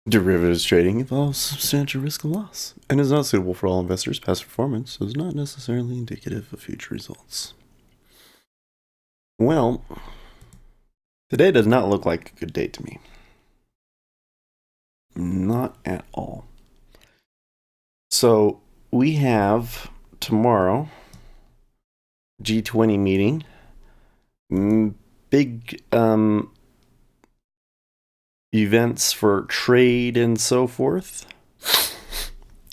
Derivatives trading involves substantial risk of loss and is not suitable for all investors. Past performance is not necessarily indicative of future results. Well, today does not look like a good day to me. Not at all. So we have tomorrow G20 meeting. Big events for trade and so forth.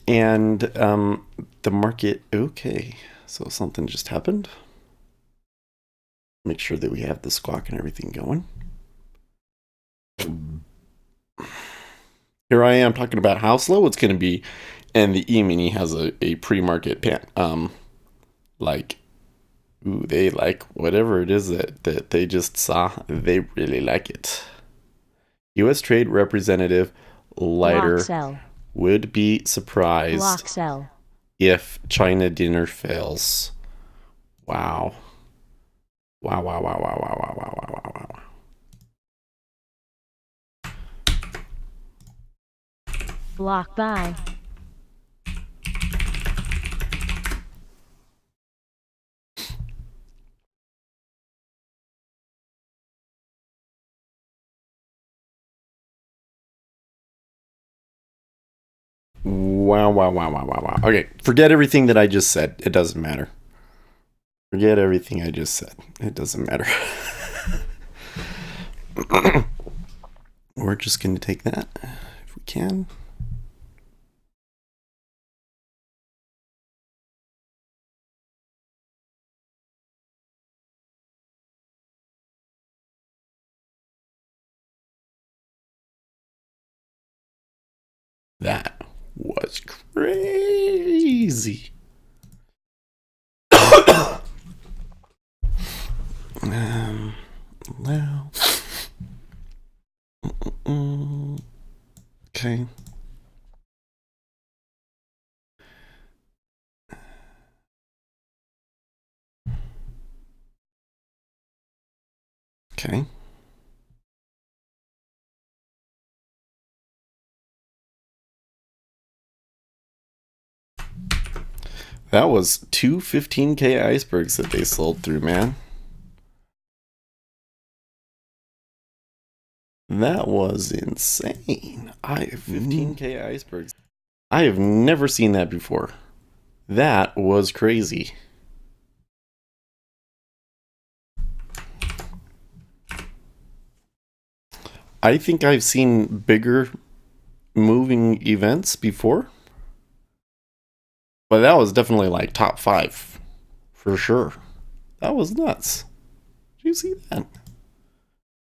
And the market, okay. So something just happened. Make sure that we have the squawk and everything going. Here I am talking about how slow it's going to be. And the E-mini has a pre-market like, ooh, they like whatever it is that they just saw. They really like it. U.S. Trade Representative Leiter would be surprised if China dinner fails. Wow. Wow, wow, wow, wow, wow, wow, wow, wow, wow, wow. Block buy. Wow, wow, wow, wow, wow, wow. Okay, forget everything that I just said. It doesn't matter. Forget everything I just said. It doesn't matter. We're just going to take that if we can. That was crazy. Well. Okay. Okay. That was two 15K icebergs that they sold through, man. That was insane. 15K icebergs. I have never seen that before. That was crazy. I think I've seen bigger moving events before, but that was definitely like top 5 for sure. That was nuts. Did you see that?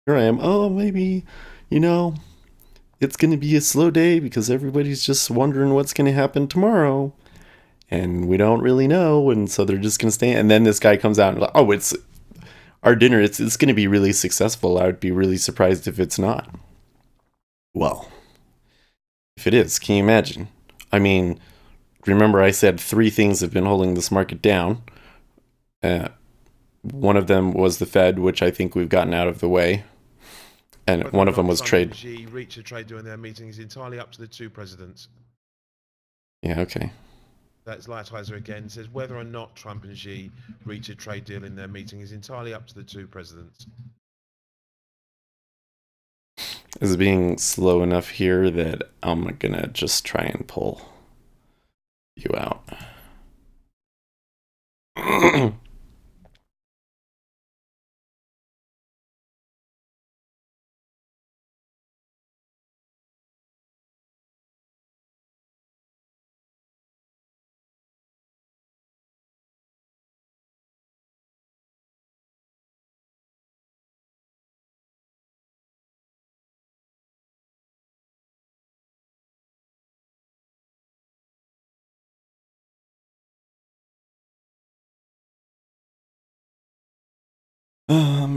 Here I am. Oh, maybe, it's going to be a slow day because everybody's just wondering what's going to happen tomorrow. And we don't really know. And so they're just going to stay. And then this guy comes out and like, oh, it's our dinner. It's going to be really successful. I would be really surprised if it's not. Well, if it is, can you imagine? I mean, remember I said 3 things have been holding this market down. One of them was the Fed, which I think we've gotten out of the way. And one of them was trade. And Xi reach a trade during their meeting is entirely up to the 2 presidents. Yeah, okay. That's Lighthizer again. Says whether or not Trump and Xi reach a trade deal in their meeting is entirely up to the 2 presidents. Is being slow enough here that I'm gonna just try and pull you out.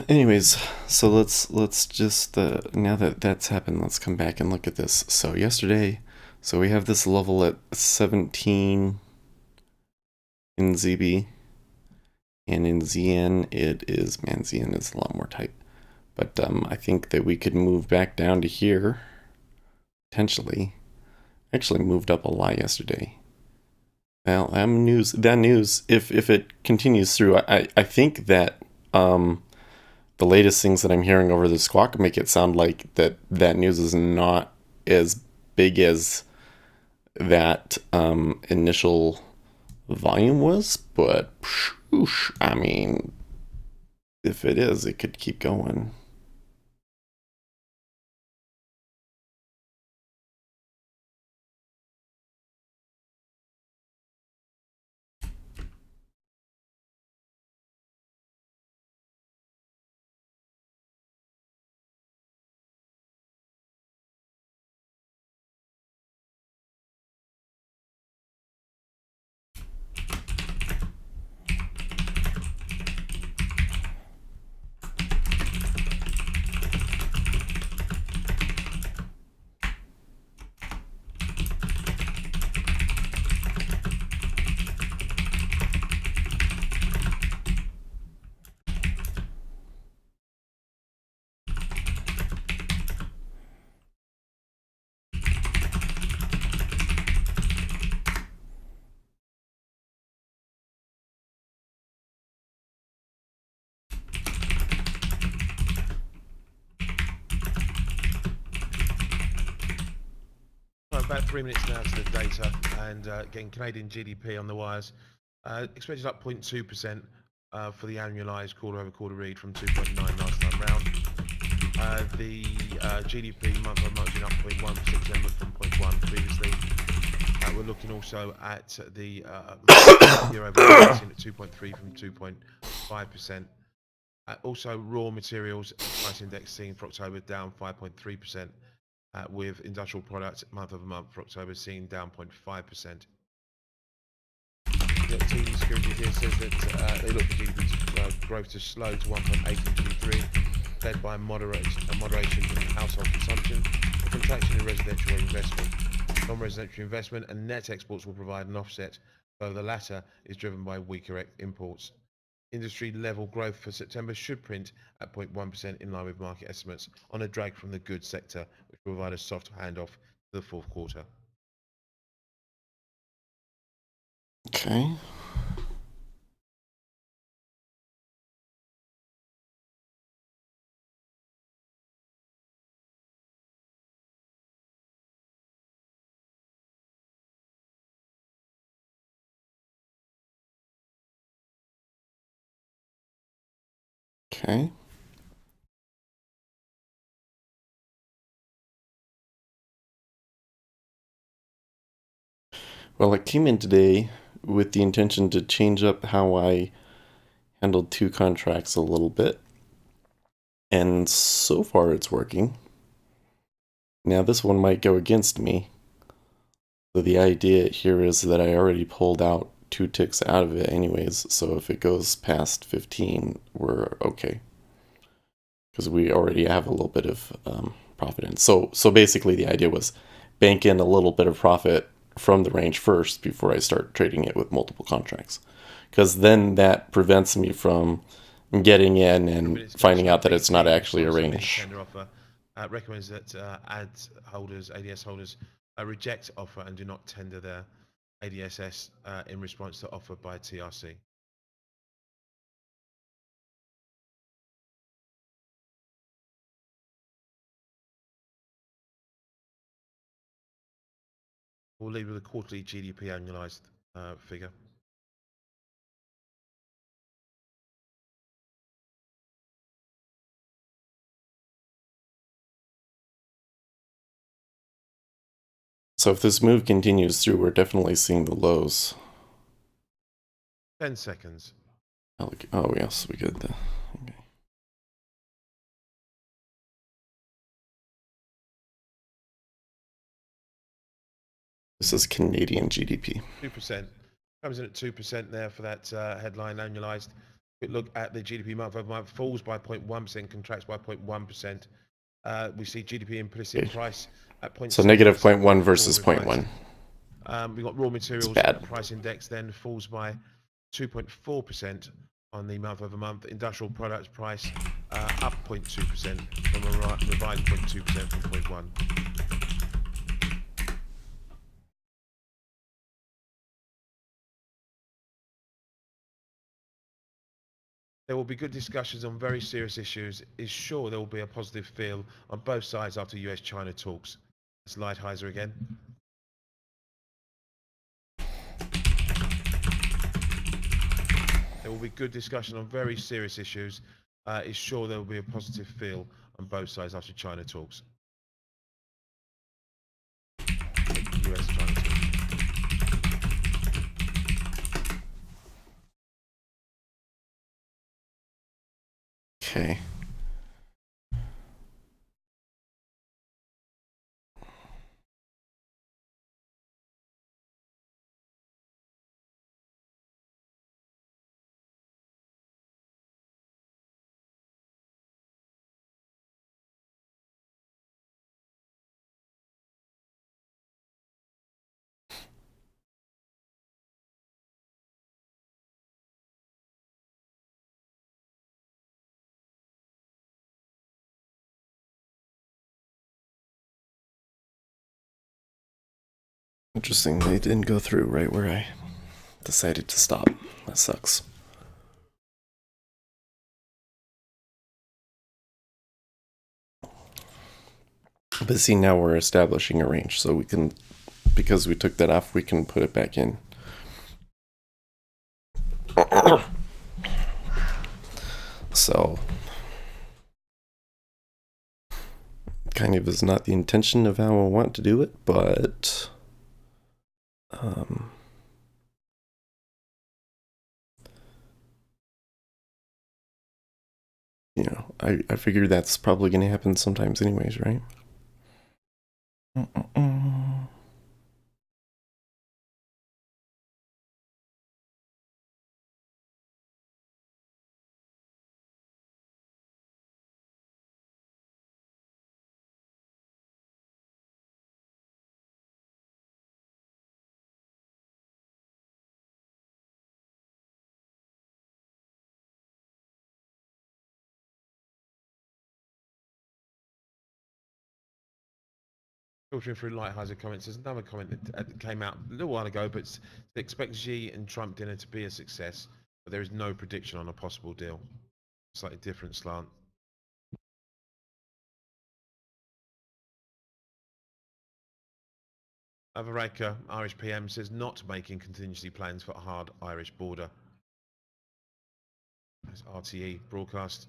Anyways, so let's just now that that's happened, let's come back and look at this. So yesterday, so we have this level at 17 in ZB, and in ZN it is, man, ZN is a lot more tight. But I think that we could move back down to here potentially. Actually moved up a lot yesterday. Well, that news, if it continues through, I think that the latest things that I'm hearing over the squawk make it sound like that news is not as big as that initial volume was, but I mean, if it is, it could keep going. About 3 minutes now to the data, and again, Canadian GDP on the wires. Expected up 0.2% for the annualised quarter-over-quarter read from 2.9 last time round. The GDP month-on-month up 0.1% September from 0.1 previously. We're looking also at the year-over-year at 2.3 from 2.5%. Also, raw materials price index seen for October down 5.3%. With industrial products month-over-month for October seen down 0.5%. The TD Securities here says that they look for GDP growth to slow to 1.8 in Q3, led by moderation in household consumption, a contraction in residential investment. Non-residential investment and net exports will provide an offset, though the latter is driven by weaker imports. Industry level growth for September should print at 0.1% in line with market estimates on a drag from the goods sector, which will provide a soft handoff to the fourth quarter. Okay. Okay. Well, I came in today with the intention to change up how I handled two contracts a little bit. And so far it's working. Now this one might go against me. So the idea here is that I already pulled out 2 ticks out of it anyways, so if it goes past 15, we're okay. Because we already have a little bit of profit in. So basically the idea was bank in a little bit of profit from the range first before I start trading it with multiple contracts. Because then that prevents me from getting in and finding out that it's not actually a range. Recommends that ADS holders reject offer and do not tender their ADSS in response to offer by TRC. We'll leave with a quarterly GDP annualized figure. So if this move continues through, we're definitely seeing the lows. 10 seconds. Oh yes, we get that. Okay. This is Canadian GDP. 2%. Comes in at 2% there for that headline annualized. Quick look at the GDP month over month, falls by 0.1%, contracts by 0.1%. We see GDP implicit price at 0.7%. So negative 0.1 versus 0.1. We've got raw materials price index then falls by 2.4% on the month over month. Industrial products price up 0.2% from a revised 0.2% from 0.1. There will be good discussions on very serious issues. Is sure there will be a positive feel on both sides after US-China talks. It's Lighthizer again. There will be good discussion on very serious issues. Is sure there will be a positive feel on both sides after China talks. US-China talks. Okay. Interesting. They didn't go through right where I decided to stop. That sucks. But see, now we're establishing a range, so we can, because we took that off, we can put it back in. So, kind of is not the intention of how I want to do it, but you know, I figure that's probably going to happen sometimes anyways, right? Filtering through Lighthizer comments, there's another comment that came out a little while ago, but they expect Xi and Trump dinner to be a success, but there is no prediction on a possible deal. Slightly different slant. Varadkar, Irish PM, says not making contingency plans for a hard Irish border. That's RTE broadcast.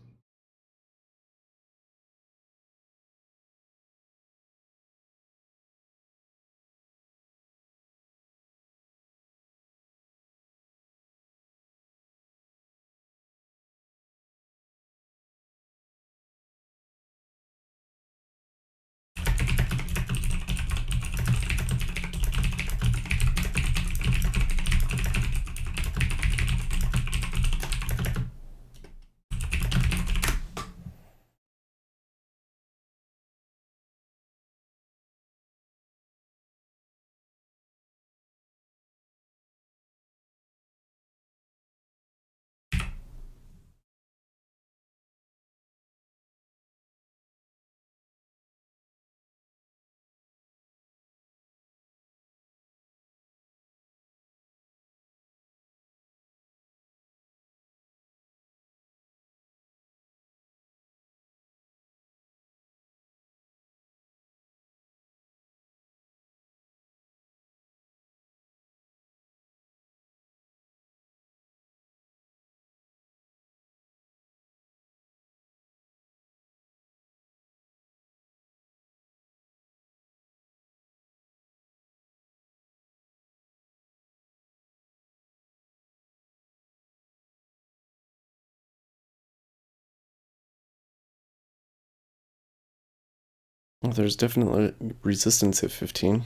Well, there's definitely resistance at 15.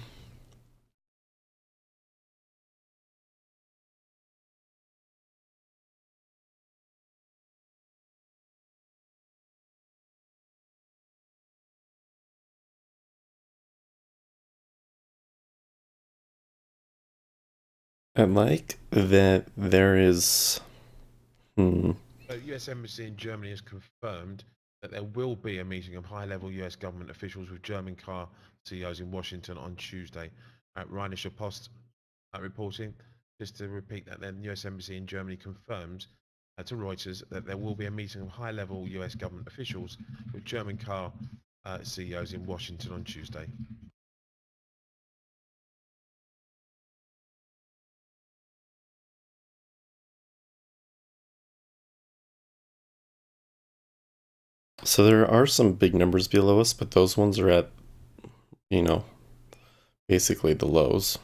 I like that there is. The US Embassy in Germany has confirmed that there will be a meeting of high-level US government officials with German car CEOs in Washington on Tuesday. Rheinische Post reporting, just to repeat that, then the US Embassy in Germany confirms to Reuters that there will be a meeting of high-level US government officials with German car CEOs in Washington on Tuesday. So there are some big numbers below us, but those ones are at, you know, basically the lows.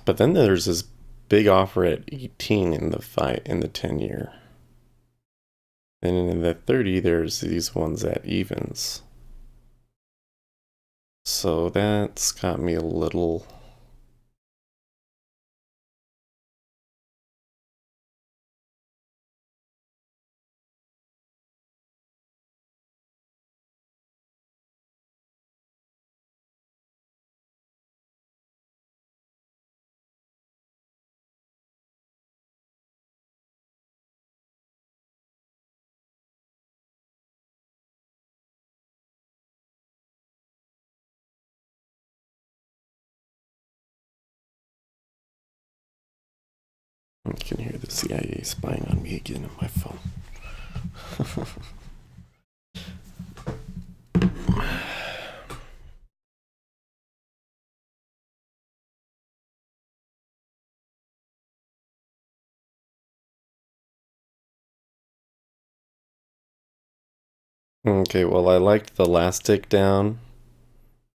But then there's this big offer at 18 in the 10-year. And in the 30, there's these ones at evens. So that's got me a little. I can hear the CIA spying on me again on my phone. Okay, well, I liked the last takedown,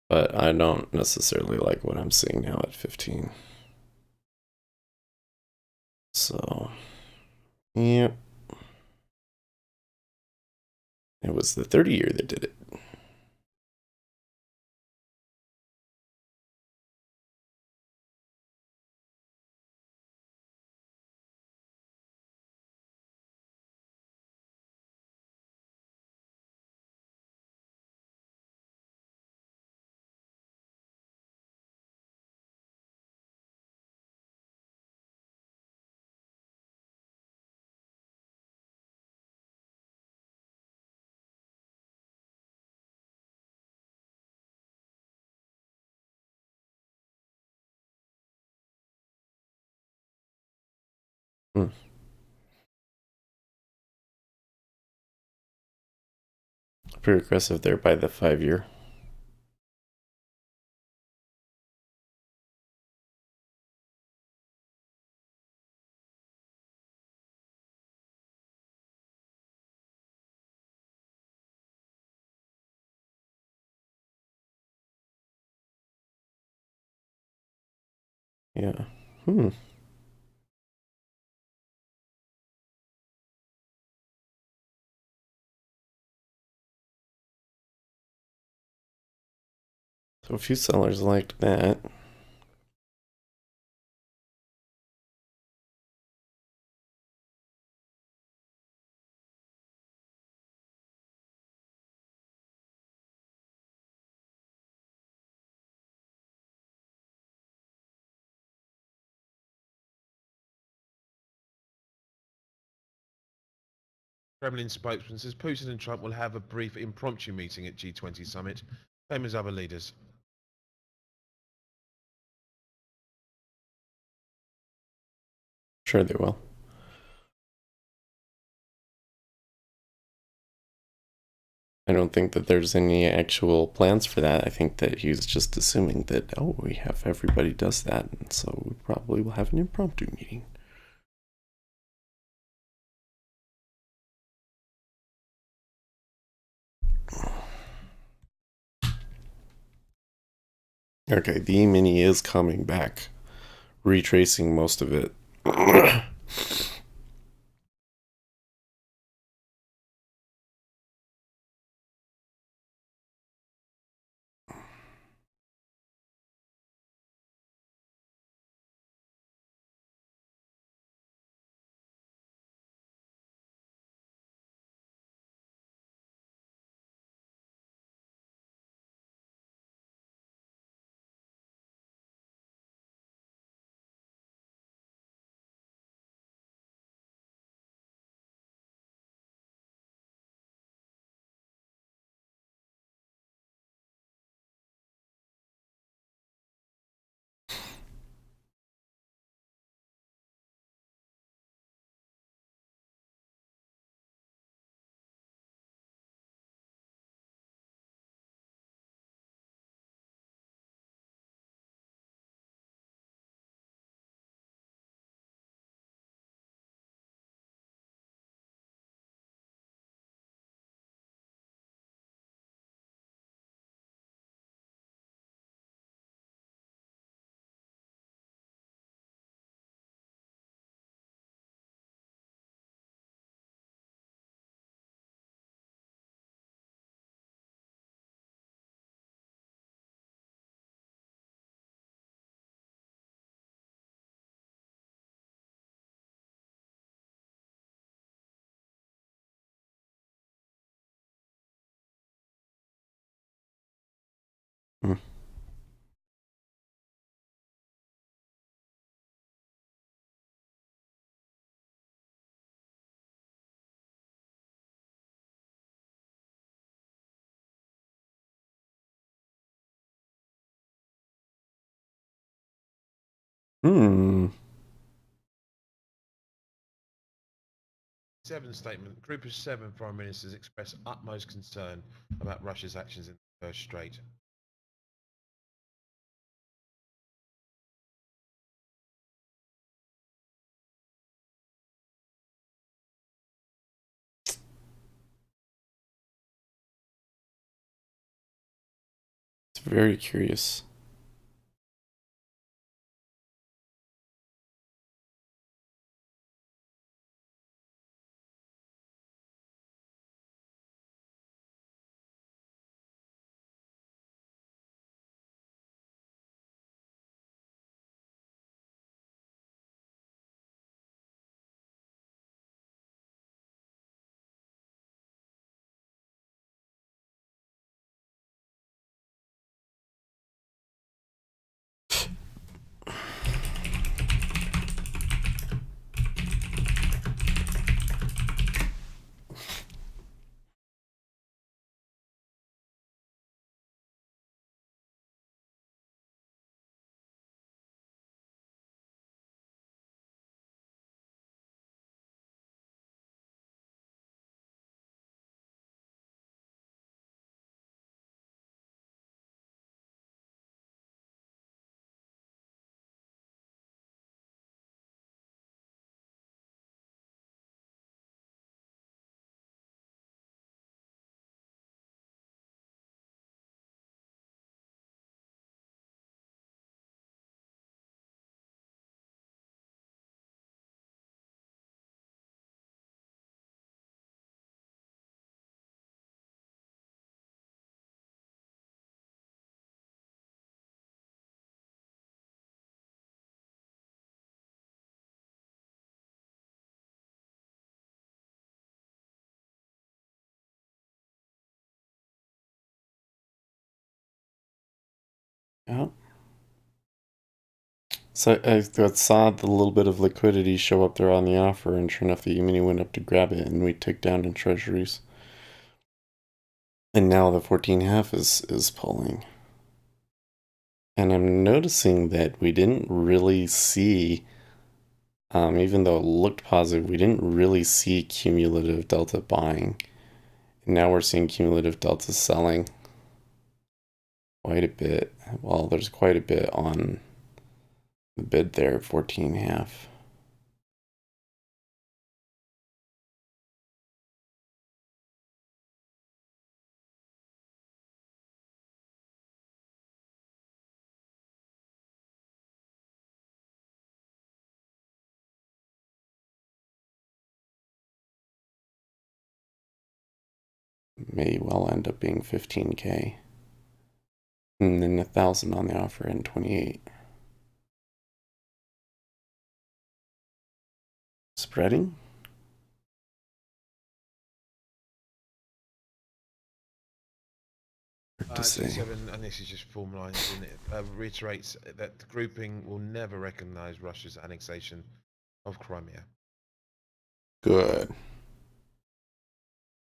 but I don't necessarily like what I'm seeing now at 15. So, yeah. It was the 30-year that did it. Hmm. Pretty aggressive there by the 5-year. Yeah. Hmm. So a few sellers liked that. Kremlin spokesman says Putin and Trump will have a brief impromptu meeting at G20 summit, same as other leaders. Sure, they will. I don't think that there's any actual plans for that. I think that he's just assuming that, oh, we have everybody does that, and so we probably will have an impromptu meeting. Okay, the E-mini is coming back, retracing most of it. Hmm. Hmm. Seventh statement. Group of 7 foreign ministers express utmost concern about Russia's actions in the First Strait. It's very curious. Yeah. So I saw the little bit of liquidity show up there on the offer, and sure enough, the E-mini went up to grab it, and we ticked down in treasuries. And now the 14.5 is pulling. And I'm noticing that we didn't really see, even though it looked positive, we didn't really see cumulative delta buying. And now we're seeing cumulative delta selling quite a bit. Well, there's quite a bit on the bid there, 14.5. May well end up being 15K. And then 1,000 on the offer in 28. Spreading? Hard to say. G7, and this is just formalising it, reiterates that the grouping will never recognise Russia's annexation of Crimea. Good.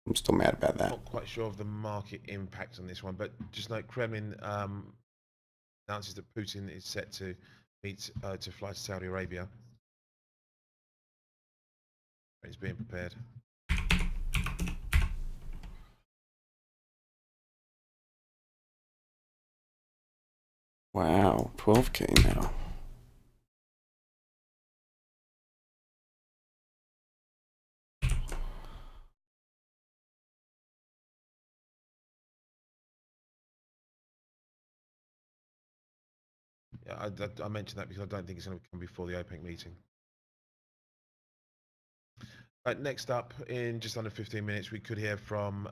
I'm still mad about that. Not quite sure of the market impact on this one, but just note Kremlin announces that Putin is set to meet to fly to Saudi Arabia. He's being prepared. Wow, 12K now. Yeah, I mentioned that because I don't think it's going to come before the OPEC meeting. Next up, in just under 15 minutes, we could hear from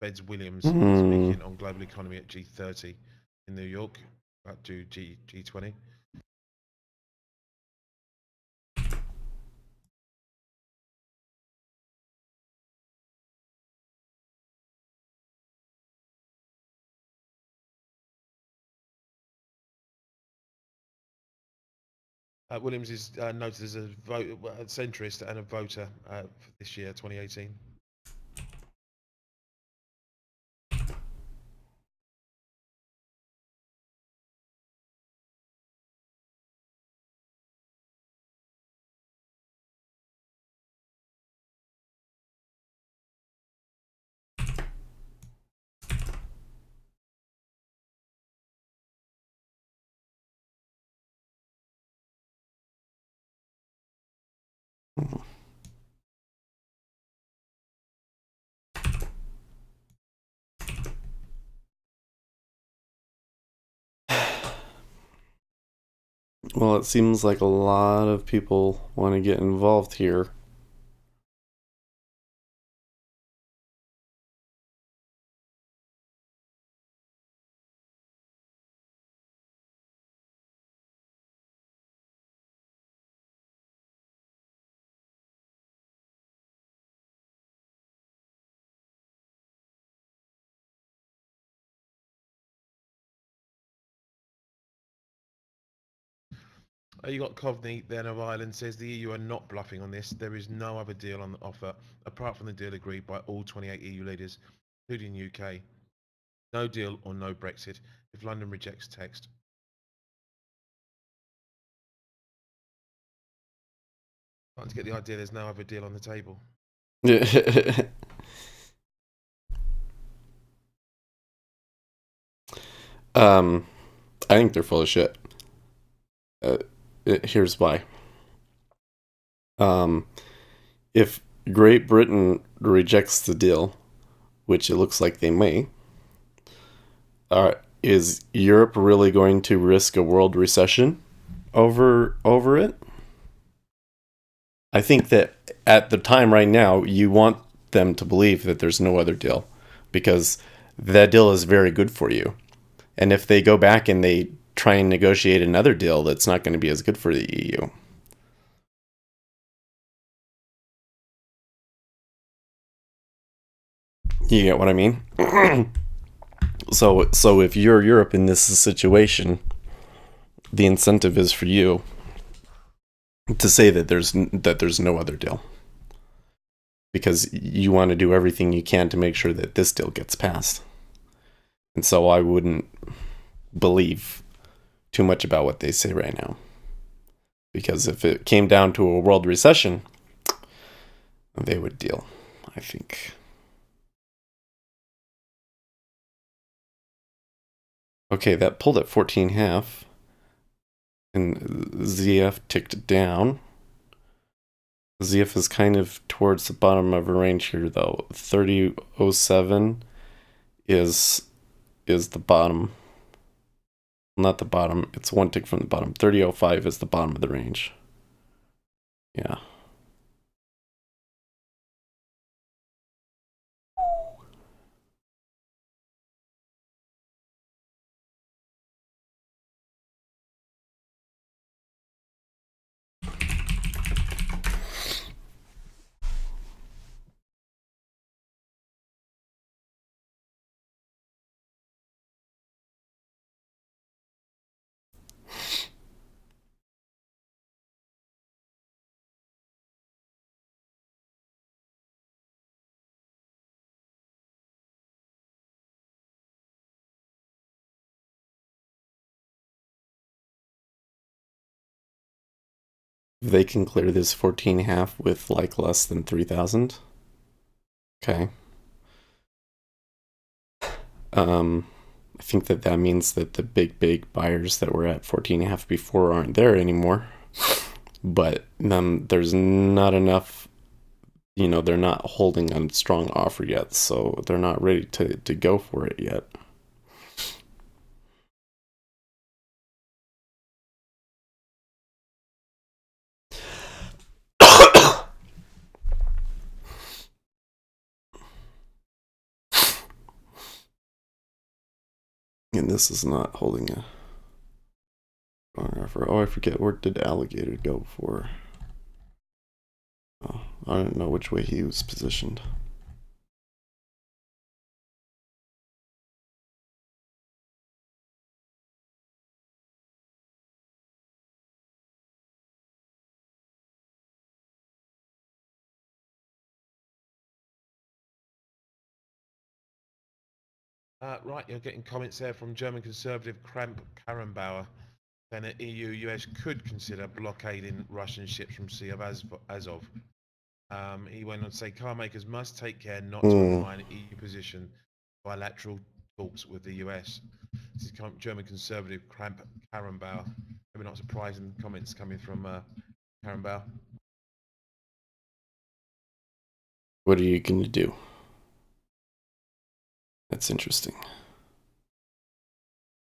Fed's Williams speaking on global economy at G30 in New York, about to G20. Williams is noted as a centrist and a voter for this year, 2018. Well, it seems like a lot of people want to get involved here. You got Coveney then of Ireland says the EU are not bluffing on this. There is no other deal on the offer apart from the deal agreed by all 28 EU leaders, including UK. No deal or no Brexit if London rejects text. Starting to get the idea there's no other deal on the table. I think they're full of shit. Here's why. If Great Britain rejects the deal, which it looks like they may, is Europe really going to risk a world recession over it? I think that at the time right now, you want them to believe that there's no other deal because that deal is very good for you. And if they go back and they try and negotiate another deal, that's not going to be as good for the EU. You get what I mean? So if you're Europe in this situation, the incentive is for you to say that there's no other deal because you want to do everything you can to make sure that this deal gets passed. And so I wouldn't believe too much about what they say right now. Because if it came down to a world recession, they would deal, I think. Okay, that pulled at 14.5. And ZF ticked down. ZF is kind of towards the bottom of a range here, though. 30.07 is the bottom. Not the bottom. It's one tick from the bottom. 30.05 is the bottom of the range. Yeah. If they can clear this 14.5 with like less than 3,000. Okay. I think that means that the big buyers that were at 14.5 before aren't there anymore. But there's not enough, they're not holding a strong offer yet, so they're not ready to go for it yet. And this is not holding a strong offer. Oh, I forget, where did Alligator go for? Oh, I don't know which way he was positioned. Right, you're getting comments there from German Conservative Kramp Karrenbauer saying that EU-US could consider blockading Russian ships from Sea of Azov. He went on to say car makers must take care not to undermine EU position bilateral talks with the US. This is German Conservative Kramp Karrenbauer. Maybe not surprising comments coming from Karrenbauer. What are you going to do? That's interesting.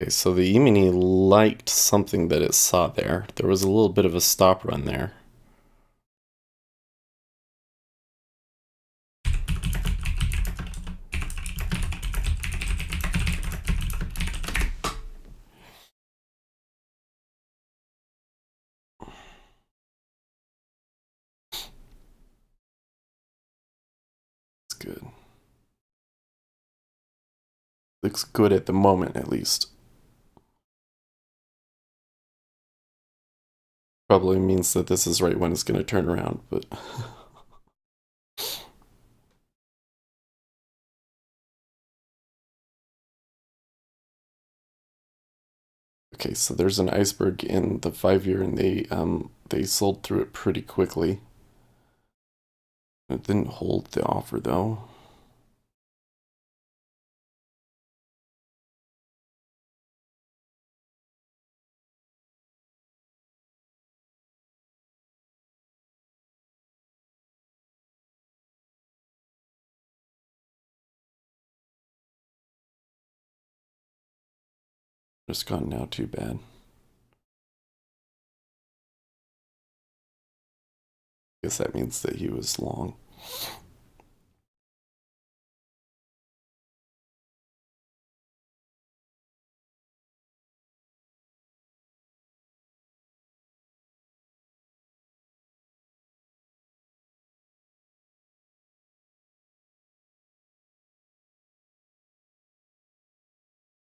Okay, so the Yemeni liked something that it saw there. There was a little bit of a stop run there. It's good. Looks good at the moment, at least. Probably means that this is right when it's going to turn around, but... Okay, so there's an iceberg in the 5-year, and they sold through it pretty quickly. It didn't hold the offer, though. Just gone now, too bad. Guess that means that he was long.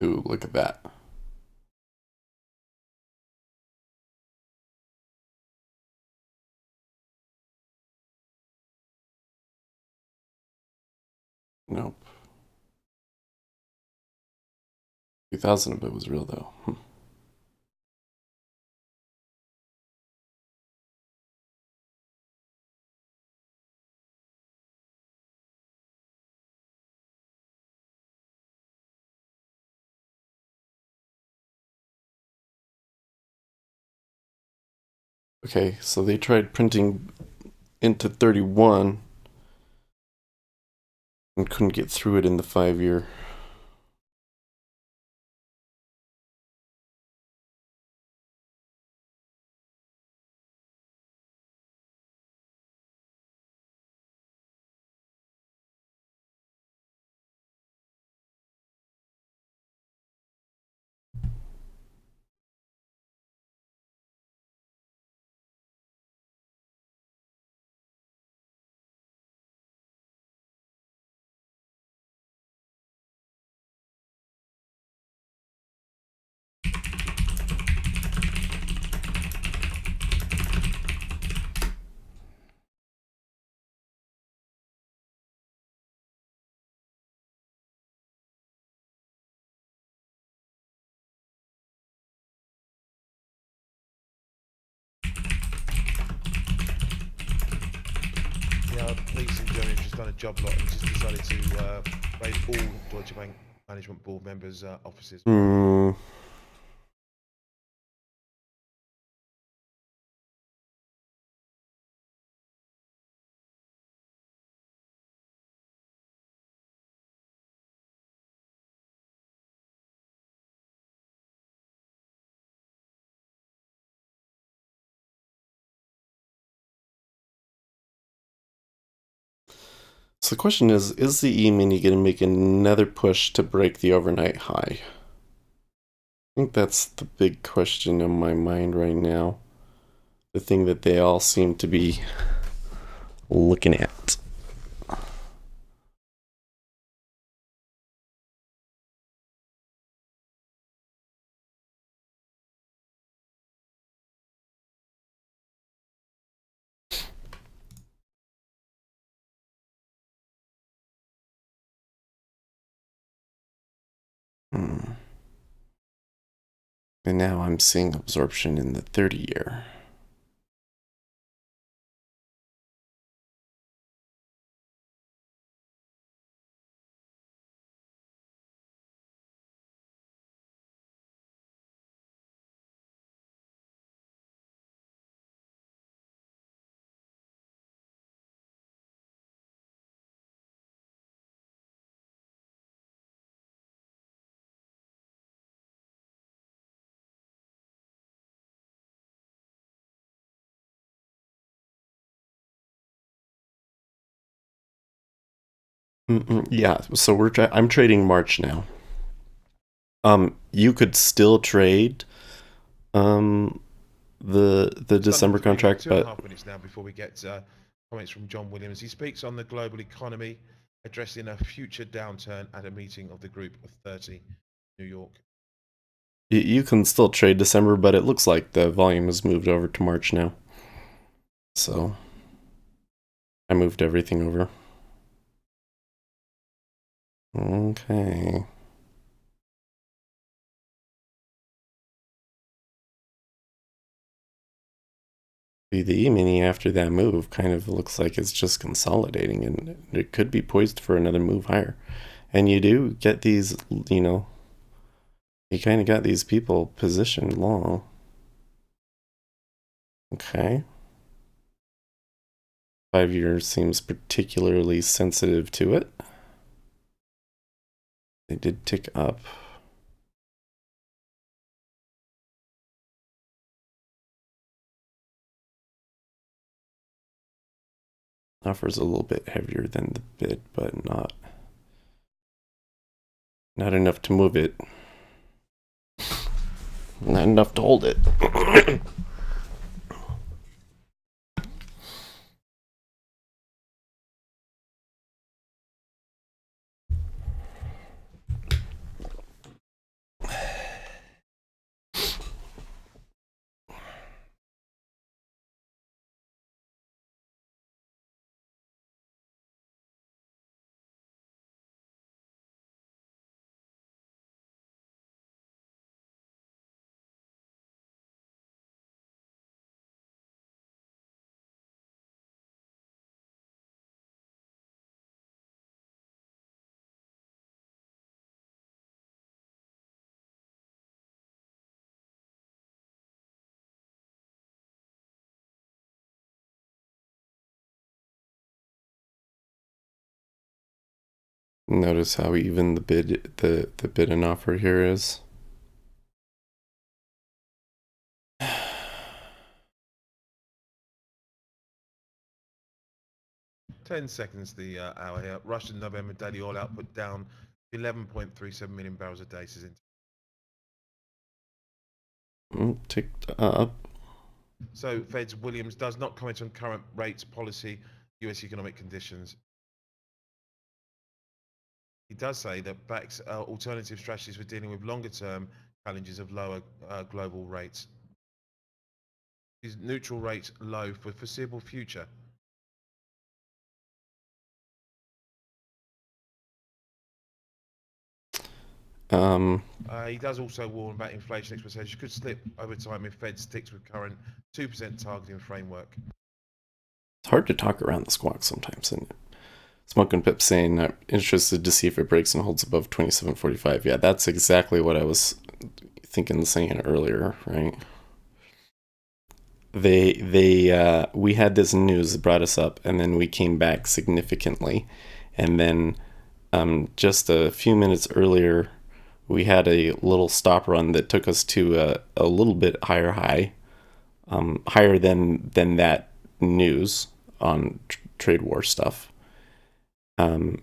Ooh, look at that. Nope. 2,000 of it was real, though. Okay, so they tried printing into 31 and couldn't get through it in the 5-year. Police in Germany have just done a job lot and just decided to raid all Deutsche Bank management board members' offices. So the question is the E-mini going to make another push to break the overnight high? I think that's the big question in my mind right now. The thing that they all seem to be looking at. Hmm. And now I'm seeing absorption in the 30-year. Yeah, so I'm trading March now. You could still trade um the Just under December 3 minutes, contract, two and a but half minutes now before we get comments from John Williams. He speaks on the global economy, addressing a future downturn at a meeting of the Group of 30, New York. you can still trade December, but it looks like the volume has moved over to March now. So I moved everything over. Okay. The E-mini after that move kind of looks like it's just consolidating, and it could be poised for another move higher. And you do get these, you kind of got these people positioned long. Okay. 5 years seems particularly sensitive to it. They did tick up. Offers a little bit heavier than the bid, but not enough to move it. Not enough to hold it. Notice how even the bid and offer here is. 10 seconds the hour here. Russian November daily oil output down 11.37 million barrels a day. Ticked up. So Fed's Williams does not comment on current rates, policy, US economic conditions. He does say that backs alternative strategies for dealing with longer term challenges of lower global rates. Is neutral rates low for foreseeable future? He does also warn about inflation expectations could slip over time if Fed sticks with current 2% targeting framework. It's hard to talk around the squawk sometimes, isn't it? Smoking Pip saying, I'm interested to see if it breaks and holds above 27.45. Yeah, that's exactly what I was thinking, saying earlier, right? We had this news that brought us up, and then we came back significantly, and then just a few minutes earlier, we had a little stop run that took us to a little bit higher high, higher than that news on trade war stuff.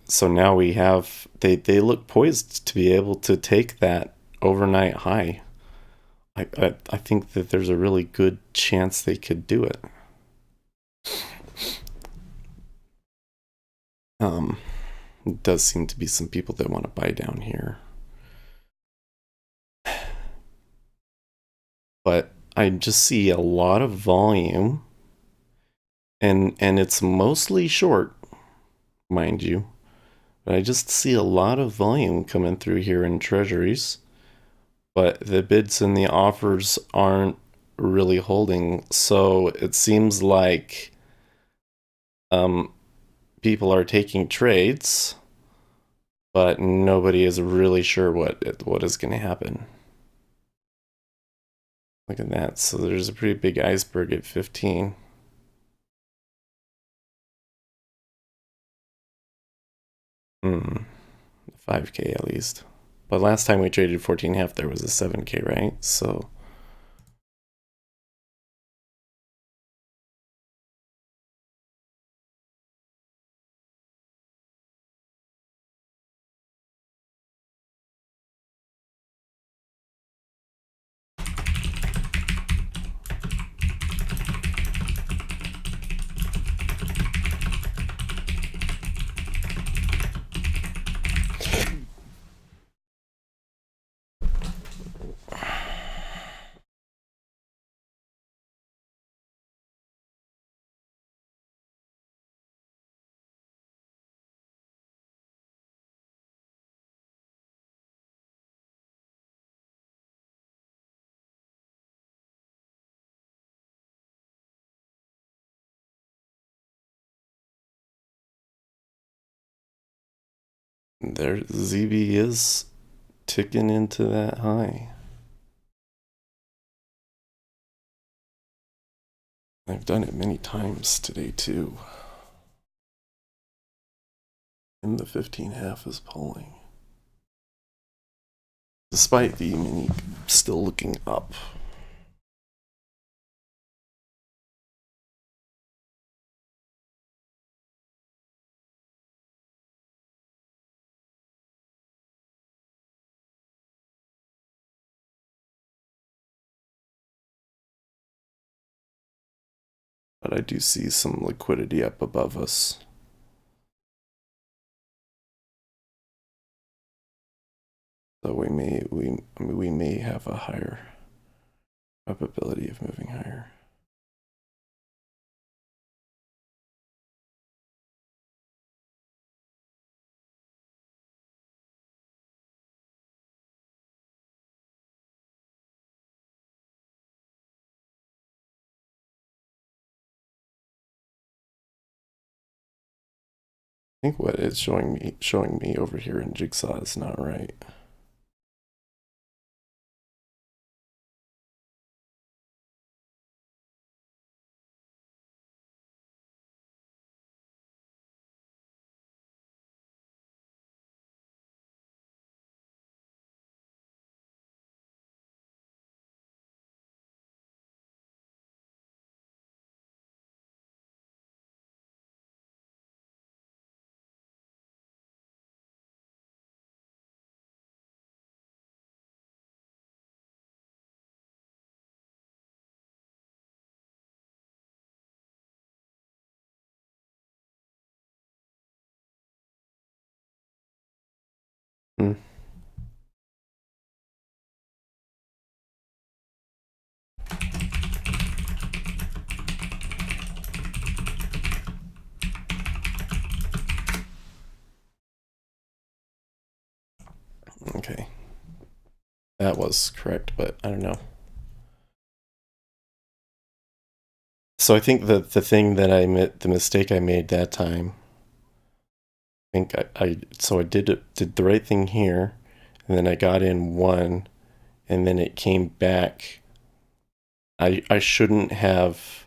So now we have they look poised to be able to take that overnight high. I think that there's a really good chance they could do it. It does seem to be some people that want to buy down here. But I just see a lot of volume, and it's mostly short, mind you. But I just see a lot of volume coming through here in Treasuries, but the bids and the offers aren't really holding. So it seems like um, people are taking trades, but nobody is really sure what is going to happen. Look at that. So there's a pretty big iceberg at 15. Hmm. 5K at least. But last time we traded 14.5, there was a 7K, right? So there, ZB is ticking into that high. I've done it many times today too. And the 15.5 is pulling. Despite the mini still looking up. But I do see some liquidity up above us. So we may have a higher probability of moving higher. I think what it's showing me over here in Jigsaw is not right. Hmm. Okay. That was correct, but I don't know. So I think that the thing that the mistake I made that time, I think I did the right thing here, and then I got in one, and then it came back. I shouldn't have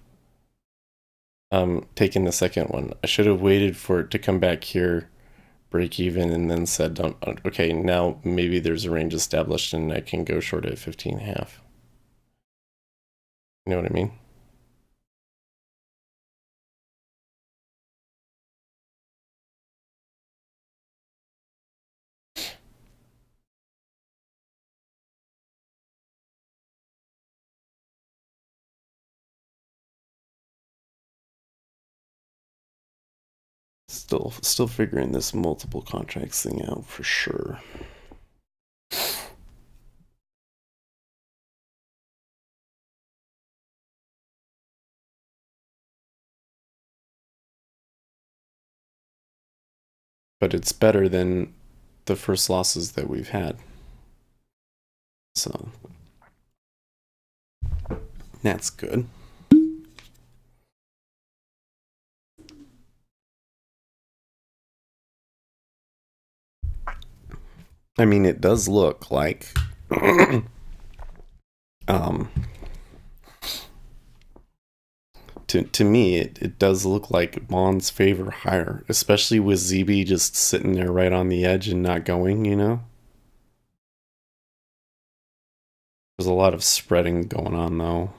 taken the second one. I should have waited for it to come back here, break even, and then said, okay, now maybe there's a range established and I can go short at 15.5. You know what I mean? Still figuring this multiple contracts thing out for sure. but it's better than the first losses that we've had. So that's good. I mean, it does look like um to me it does look like bonds favor higher, especially with ZB just sitting there right on the edge and not going, you know? There's a lot of spreading going on though.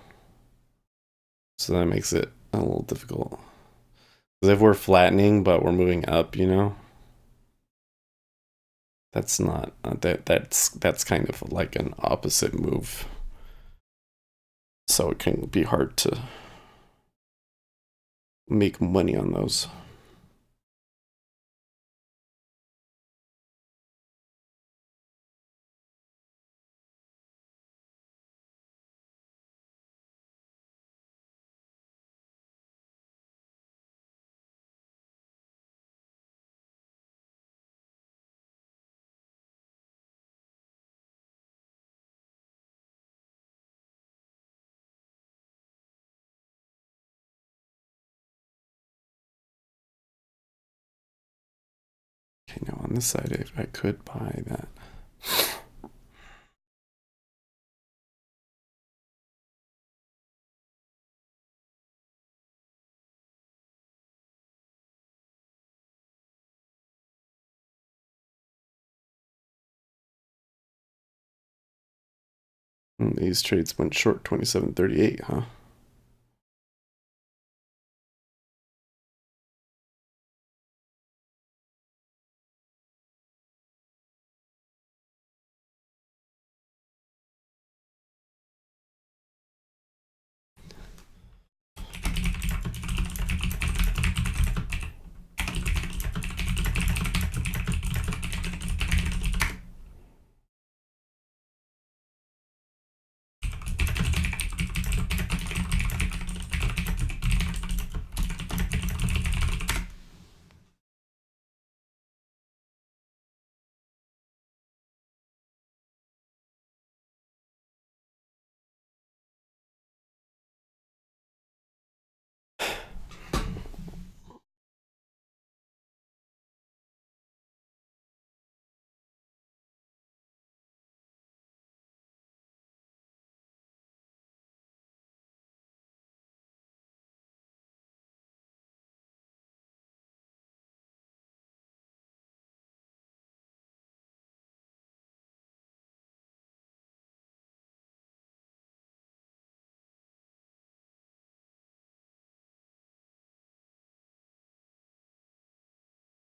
So that makes it a little difficult. Because if we're flattening but we're moving up, you know, that's not that's kind of like an opposite move. So it can be hard to make money on those. Okay, now on this side, I could buy that. These trades went short 27.38, huh?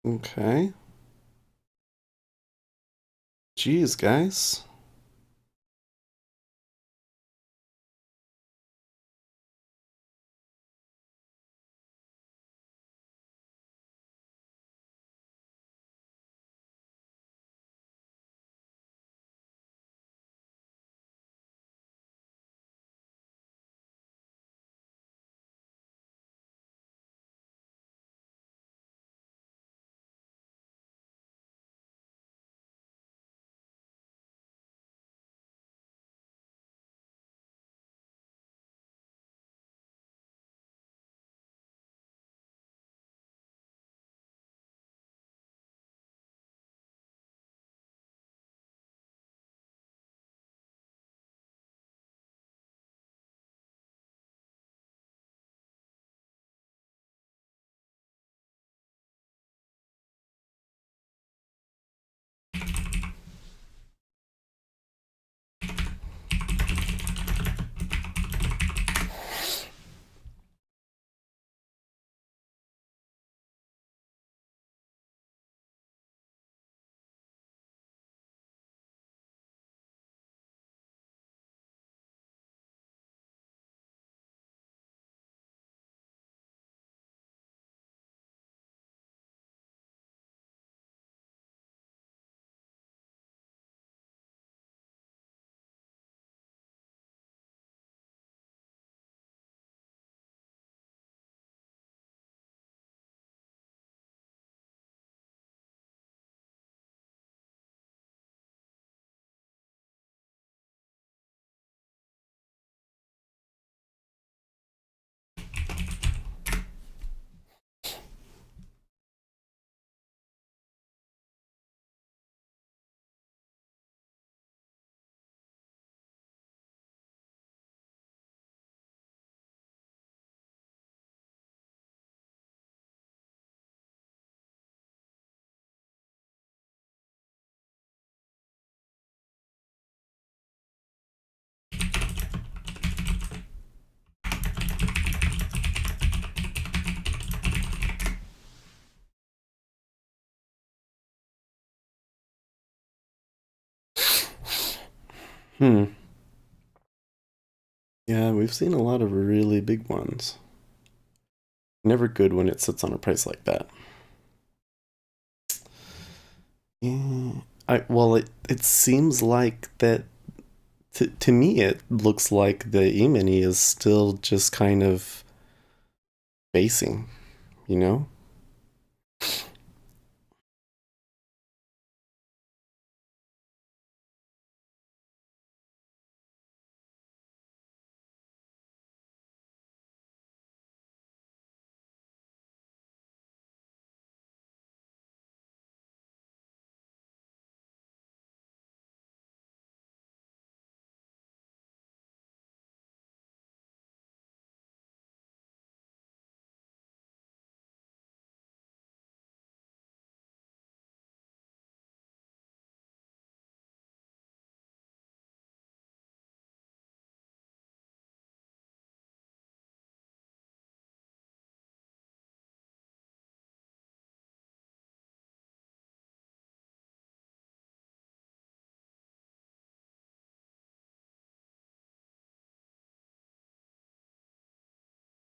Okay. Jeez, guys. Hmm. Yeah, we've seen a lot of really big ones. Never good when it sits on a price like that. Yeah. It seems like that to me it looks like the E-mini is still just kind of basing, you know?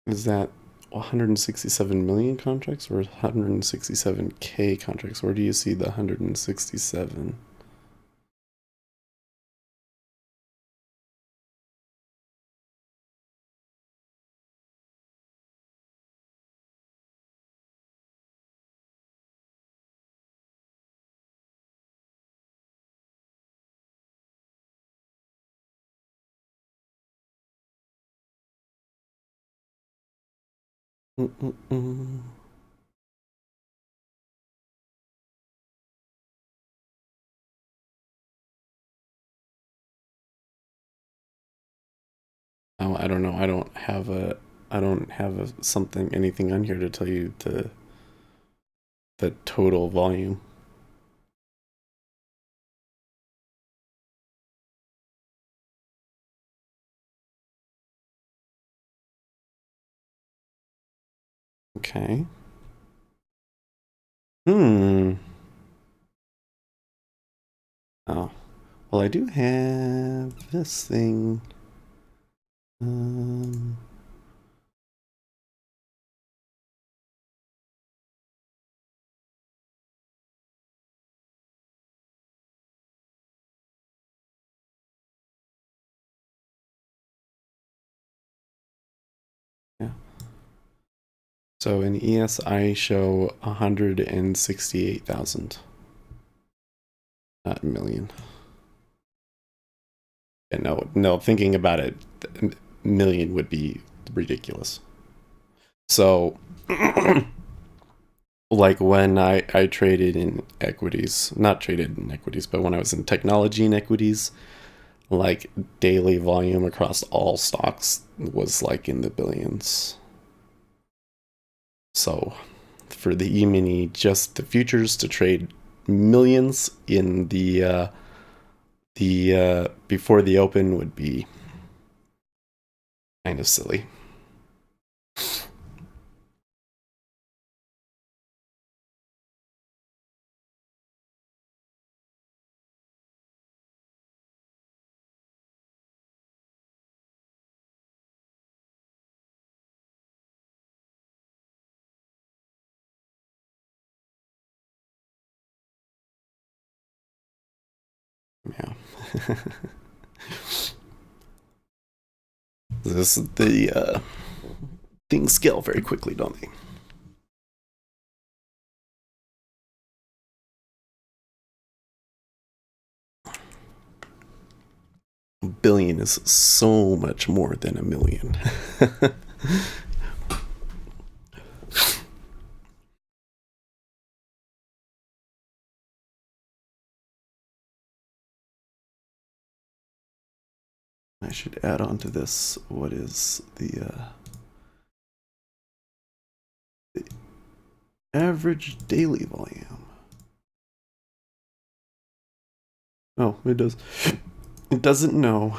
Is that 167 million contracts or 167K contracts? Where do you see the 167? Mm-mm-mm. Oh, I don't know. I don't have something, anything on here to tell you the total volume. Okay. Hmm. Oh, well, I do have this thing. Um, yeah. So in ESI show 168,000, not million. Yeah, no, thinking about it, million would be ridiculous. So, like when I traded in equities, not traded in equities, but when I was in technology and equities, like daily volume across all stocks was like in the billions. So for the E-mini, just the futures to trade millions in the before the open would be kind of silly. Yeah. This the things scale very quickly, don't they? A billion is so much more than a million. I should add on to this. What is the average daily volume? Oh, it does. It doesn't know.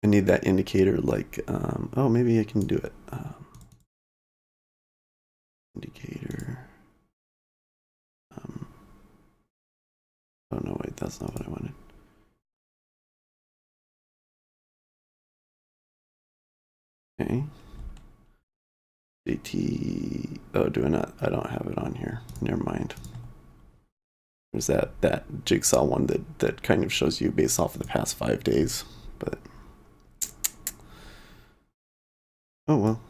I need that indicator. Like, oh, maybe I can do it. Indicator. Oh no, wait, that's not what I wanted. Okay. JT. Oh, do I not? I don't have it on here. Never mind. There's that jigsaw one that kind of shows you based off of the past 5 days, but oh well.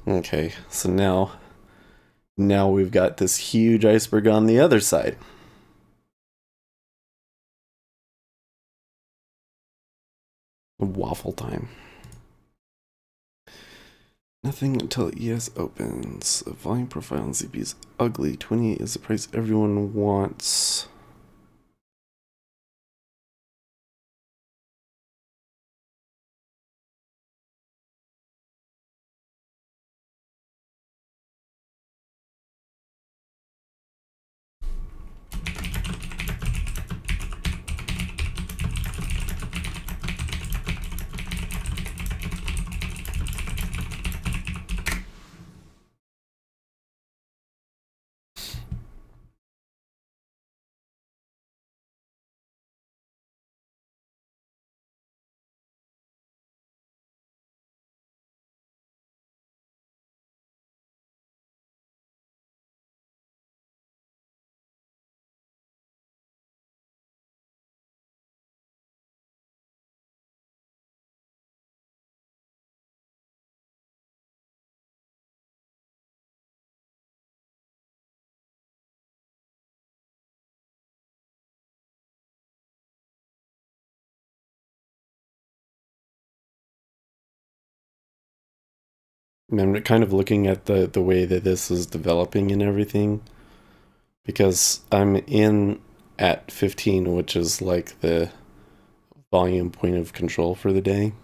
Okay, so now we've got this huge iceberg on the other side. Waffle time. Nothing until ES opens. A volume profile on ZB is ugly. 28 is the price everyone wants. I'm kind of looking at the way that this is developing and everything, because I'm in at 15, which is like the volume point of control for the day.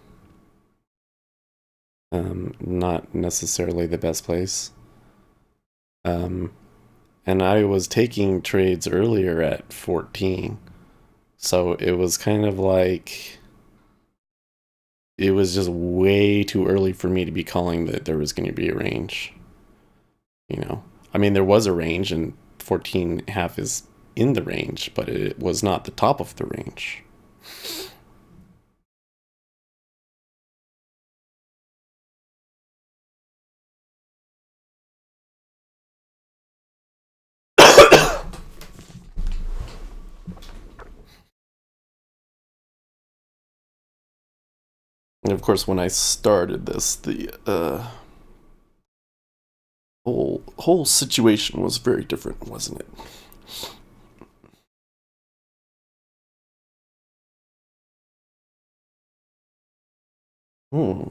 Not necessarily the best place. Um, and I was taking trades earlier at 14, so it was kind of like it was just way too early for me to be calling that there was going to be a range. You know, I mean, there was a range, and 14.5 is in the range, but it was not the top of the range. And of course, when I started this, the whole situation was very different, wasn't it? Hmm.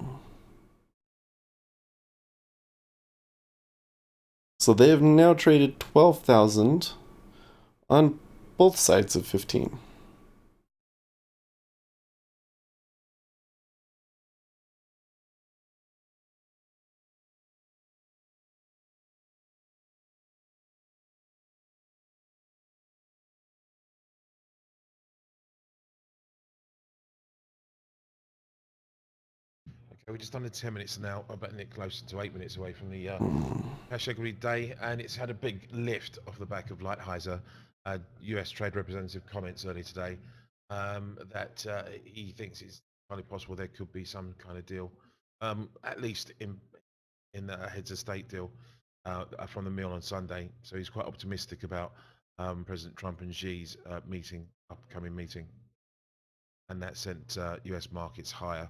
So they have now traded 12,000 on both sides of 15. Okay, we're just under 10 minutes now. I'm betting it closer to 8 minutes away from the Hmm. cash equity day, and it's had a big lift off the back of Lighthizer. US Trade Representative comments earlier today that he thinks it's entirely possible there could be some kind of deal, at least in the heads of state deal from the mill on Sunday. So he's quite optimistic about President Trump and Xi's upcoming meeting, and that sent US markets higher,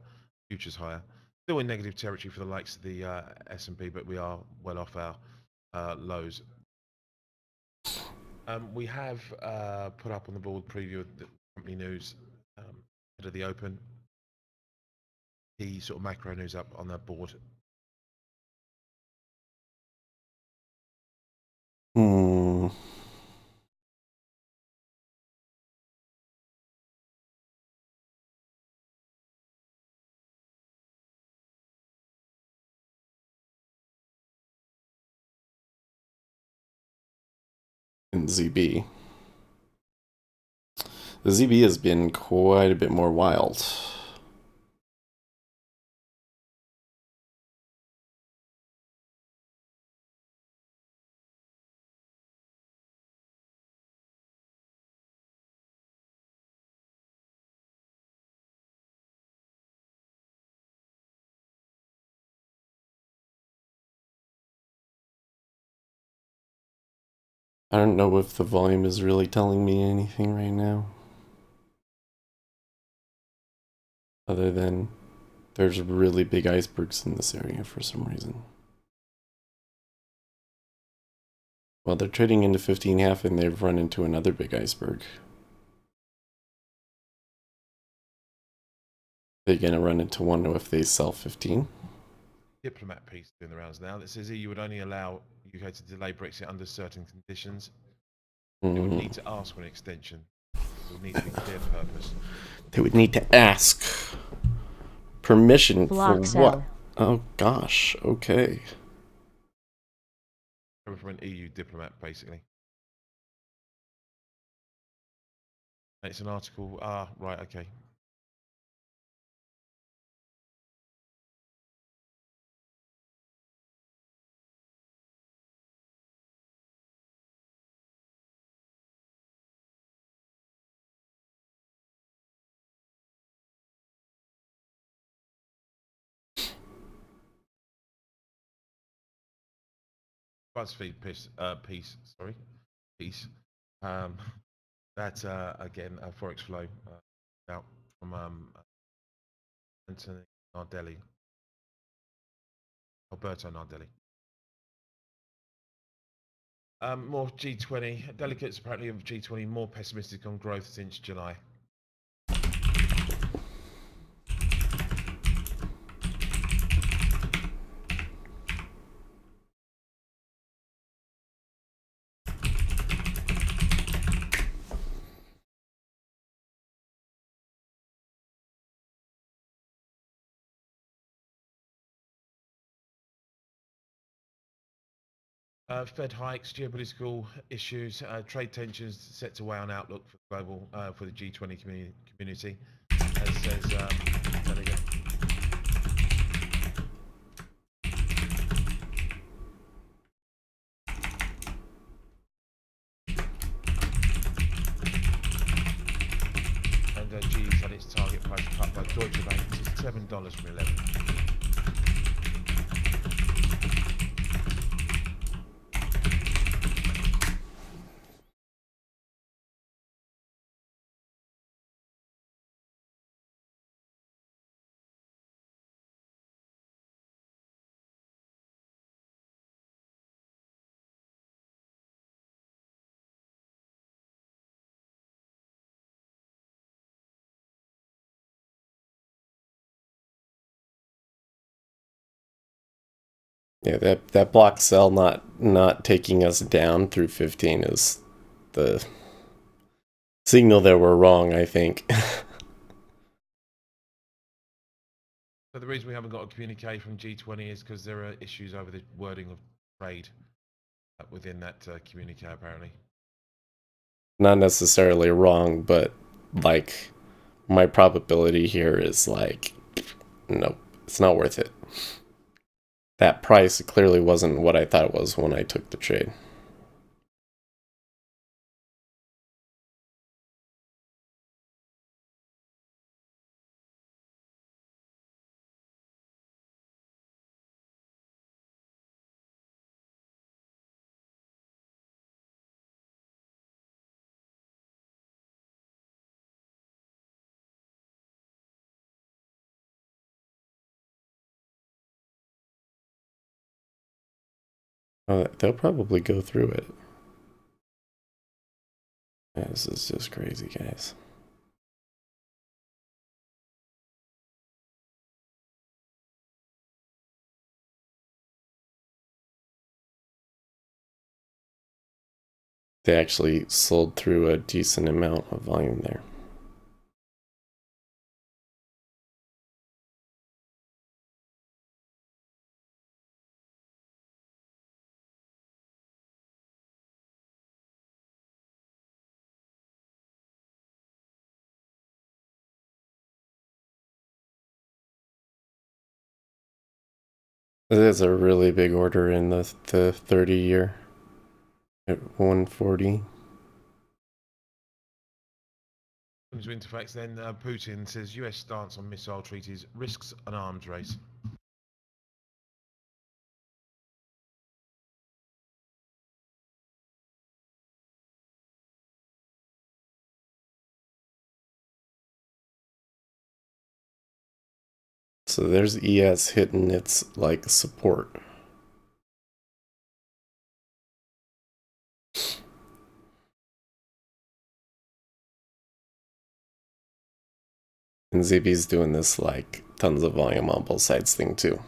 futures higher. Still in negative territory for the likes of the S&P, but we are well off our lows. We have put up on the board preview of the company news ahead of the open. The sort of macro news up on the board. Hmm. than ZB. The ZB has been quite a bit more wild. I don't know if the volume is really telling me anything right now. Other than there's really big icebergs in this area for some reason. Well, they're trading into 15.5 and they've run into another big iceberg. They're gonna run into one if they sell 15. Diplomat piece doing the rounds now that says here you would only allow UK to delay Brexit under certain conditions. They would need to ask for an extension. It would need to be clear purpose. They would need to ask permission Block for cell. what? Oh gosh, okay. From an EU diplomat, basically. It's an article. Ah, right, okay. BuzzFeed piece. That again, Forex Flow out from Anthony Nardelli, Alberto Nardelli. More G20 delegates apparently of G20 more pessimistic on growth since July. Fed hikes, geopolitical issues, trade tensions set to weigh on outlook for global for the G20 community, as says delegate. And GE's had its target price cut by Deutsche Bank to $7 from 11. Yeah, that block sell not taking us down through 15 is the signal that we're wrong, I think. So the reason we haven't got a communique from G20 is because there are issues over the wording of trade within that communique, apparently. Not necessarily wrong, but like my probability here is like, nope, it's not worth it. That price clearly wasn't what I thought it was when I took the trade. They'll probably go through it. Yeah, this is just crazy, guys. They actually sold through a decent amount of volume there. There's a really big order in the 30 year at 140. Into Interfax, then Putin says US stance on missile treaties risks an arms race. So there's ES hitting its like support. And ZB's doing this like tons of volume on both sides thing too.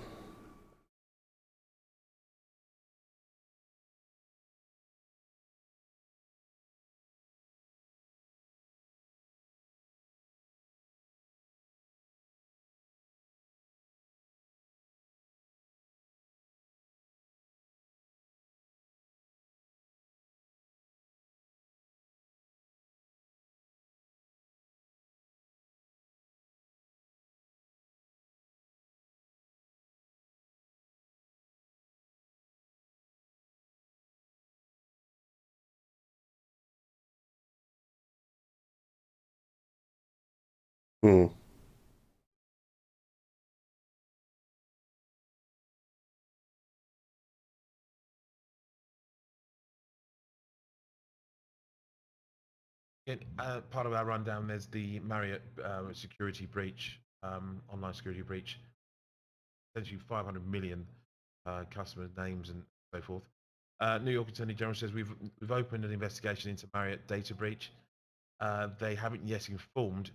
Hmm. Part of our rundown, there's the Marriott security breach, online security breach. Essentially 500 million customer names and so forth. New York Attorney General says we've opened an investigation into Marriott data breach. They haven't yet informed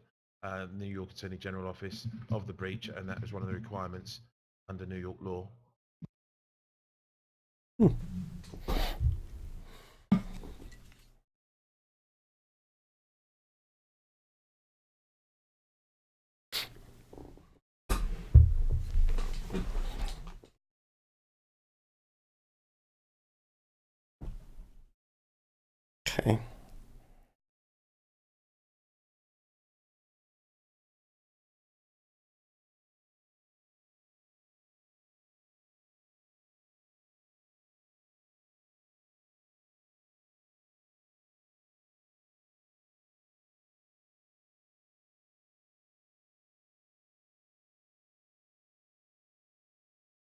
New York Attorney General Office of the breach, and that is one of the requirements under New York law. Okay.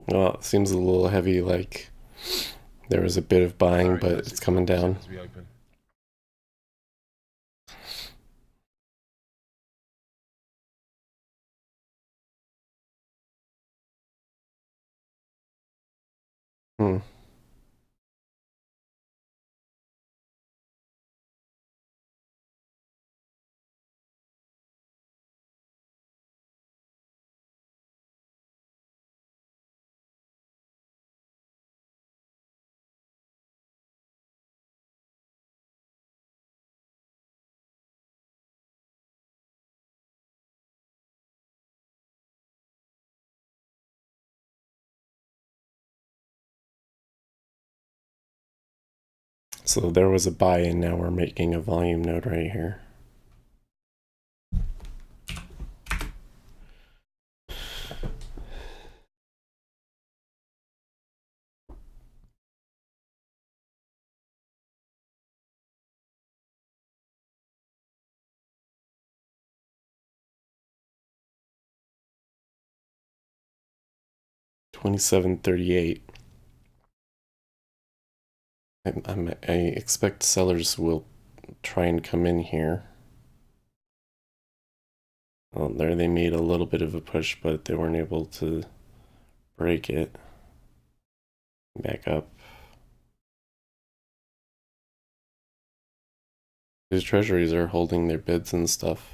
Well, it seems a little heavy, like there was a bit of buying, but it's coming down. As we open. Hmm. So there was a buy-in, now we're making a volume node right here. $27.38. I expect sellers will try and come in here. Well, there they made a little bit of a push, but they weren't able to break it. Back up. These treasuries are holding their bids and stuff.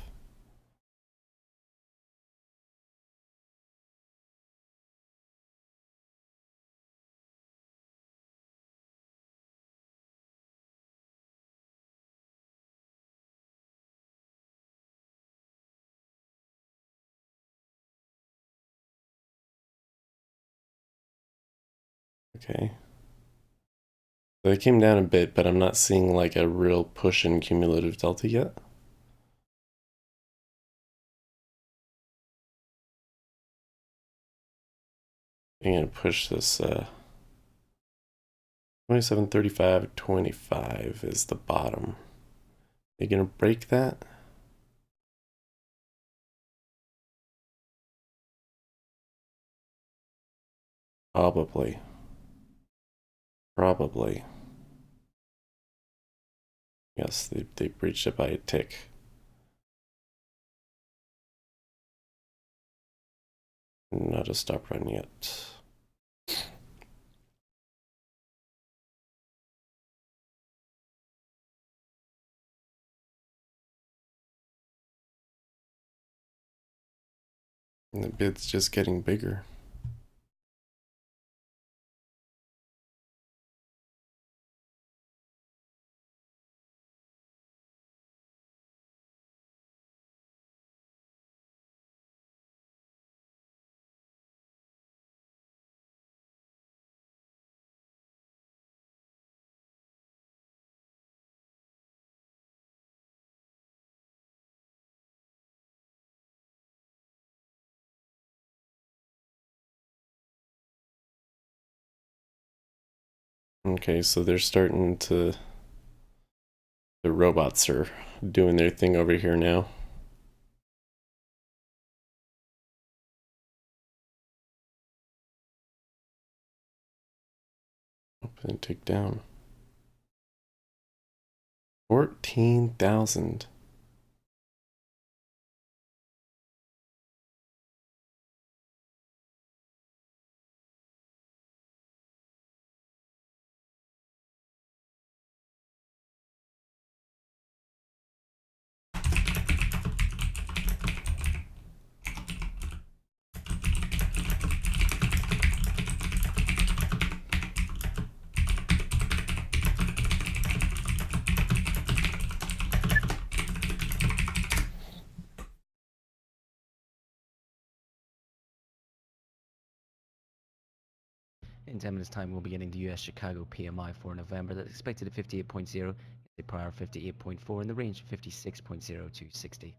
Okay. They came down a bit, but I'm not seeing like a real push in cumulative delta yet. I'm gonna push this 27.35.25 is the bottom. Are you gonna break that? Probably. Probably. Yes, they breached it by a tick. Not a stop run yet. And the bid's just getting bigger. Okay, so they're starting to... The robots are doing their thing over here now. Open and take down. 14,000. In 10 minutes' time, we'll be getting the US Chicago PMI for November. That's expected at 58.0, the prior 58.4, in the range of 56.0 to 60.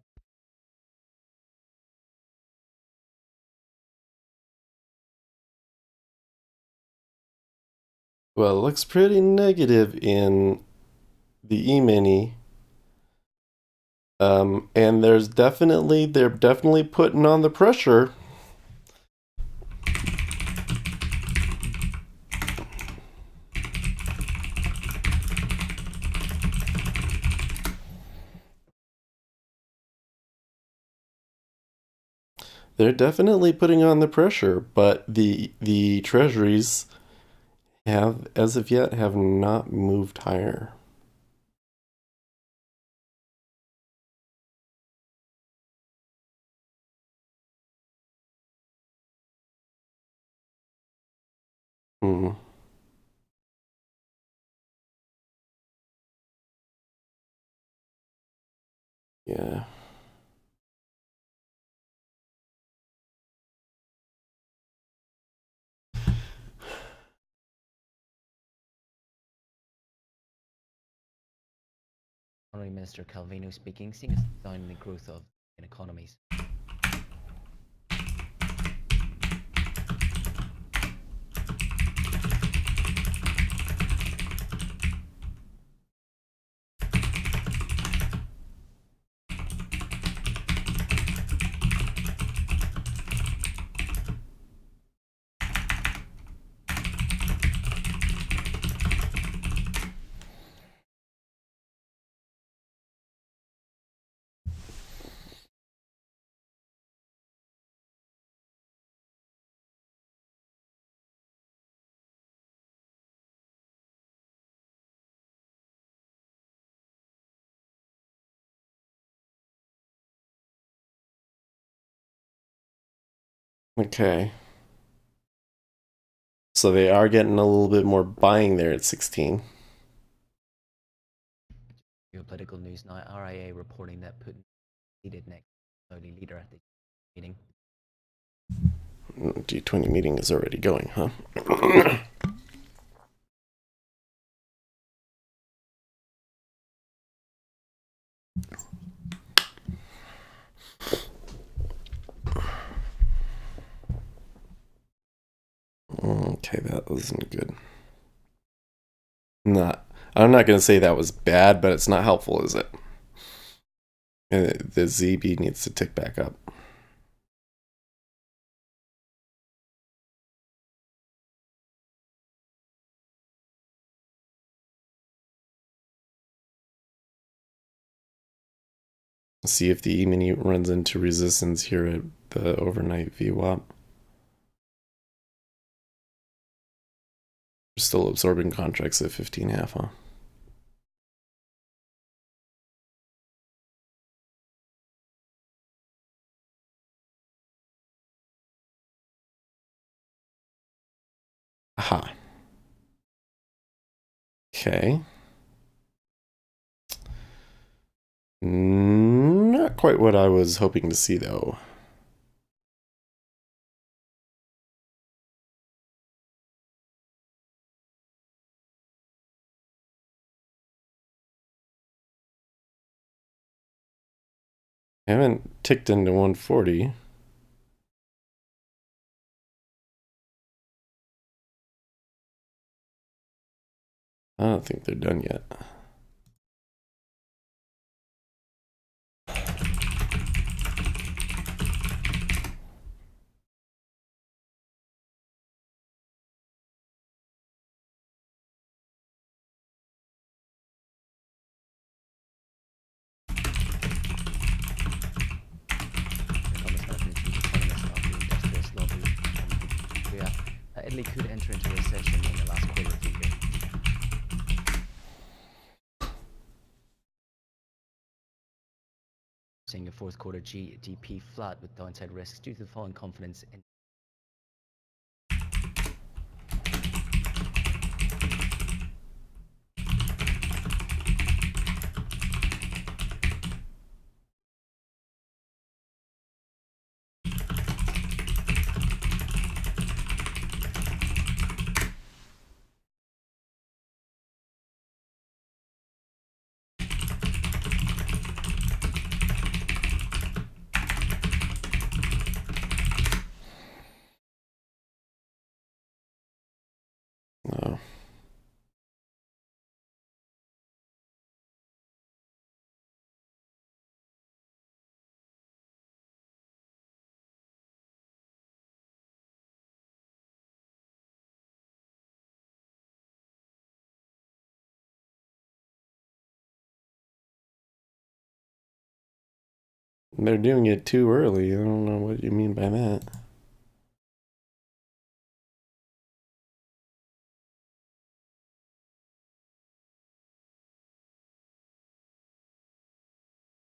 Well, it looks pretty negative in the E-mini. And they're definitely putting on the pressure. They're definitely putting on the pressure, but the treasuries have, as of yet, have not moved higher. Hmm. Yeah. Honorary Minister Calvino speaking, seeing a down in the growth of economies. Okay. So they are getting a little bit more buying there at 16. Geopolitical news now. RIA reporting that Putin seated next Saudi leader at the meeting. G20 meeting is already going, huh? Okay, that wasn't good. I'm not gonna say that was bad, but it's not helpful, is it? The ZB needs to tick back up. See if the E-mini runs into resistance here at the overnight VWAP. Still absorbing contracts at 15.5, huh? Aha. Okay. Not quite what I was hoping to see, though. I haven't ticked into 140. I don't think they're done yet. Italy could enter into recession in the last quarter of the year. Seeing a fourth quarter GDP flat with downside risks due to the falling confidence in No. They're doing it too early. I don't know what you mean by that.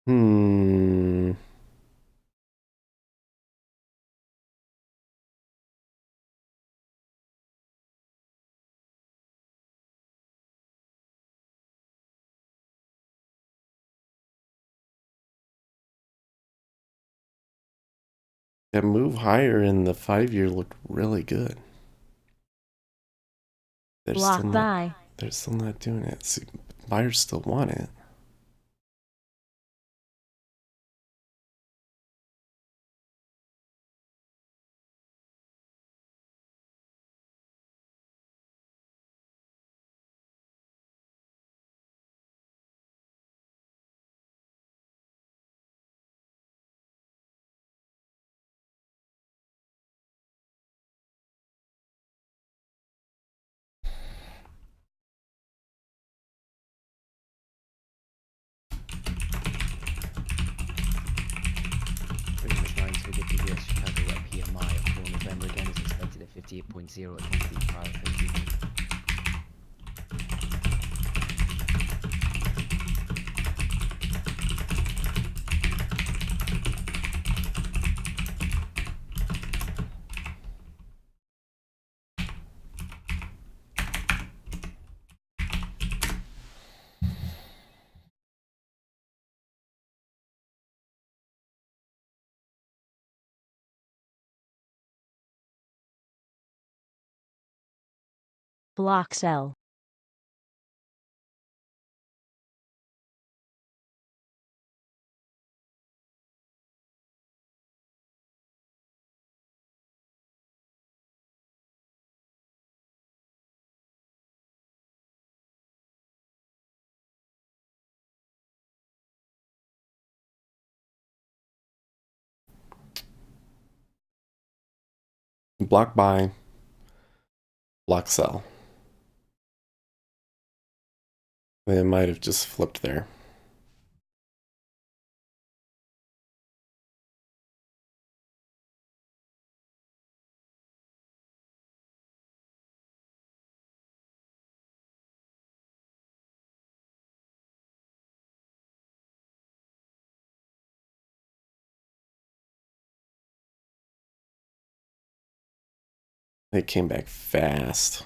Hmm. That move higher in the 5-year looked really good. They're Block still not. buy. They're still not doing it. See, buyers still want it. Previous 9 to get the US Chicago PMI for November again is expected at 58.0 against the prior 50. Block sell. Block buy, block sell. They might have just flipped there. They came back fast.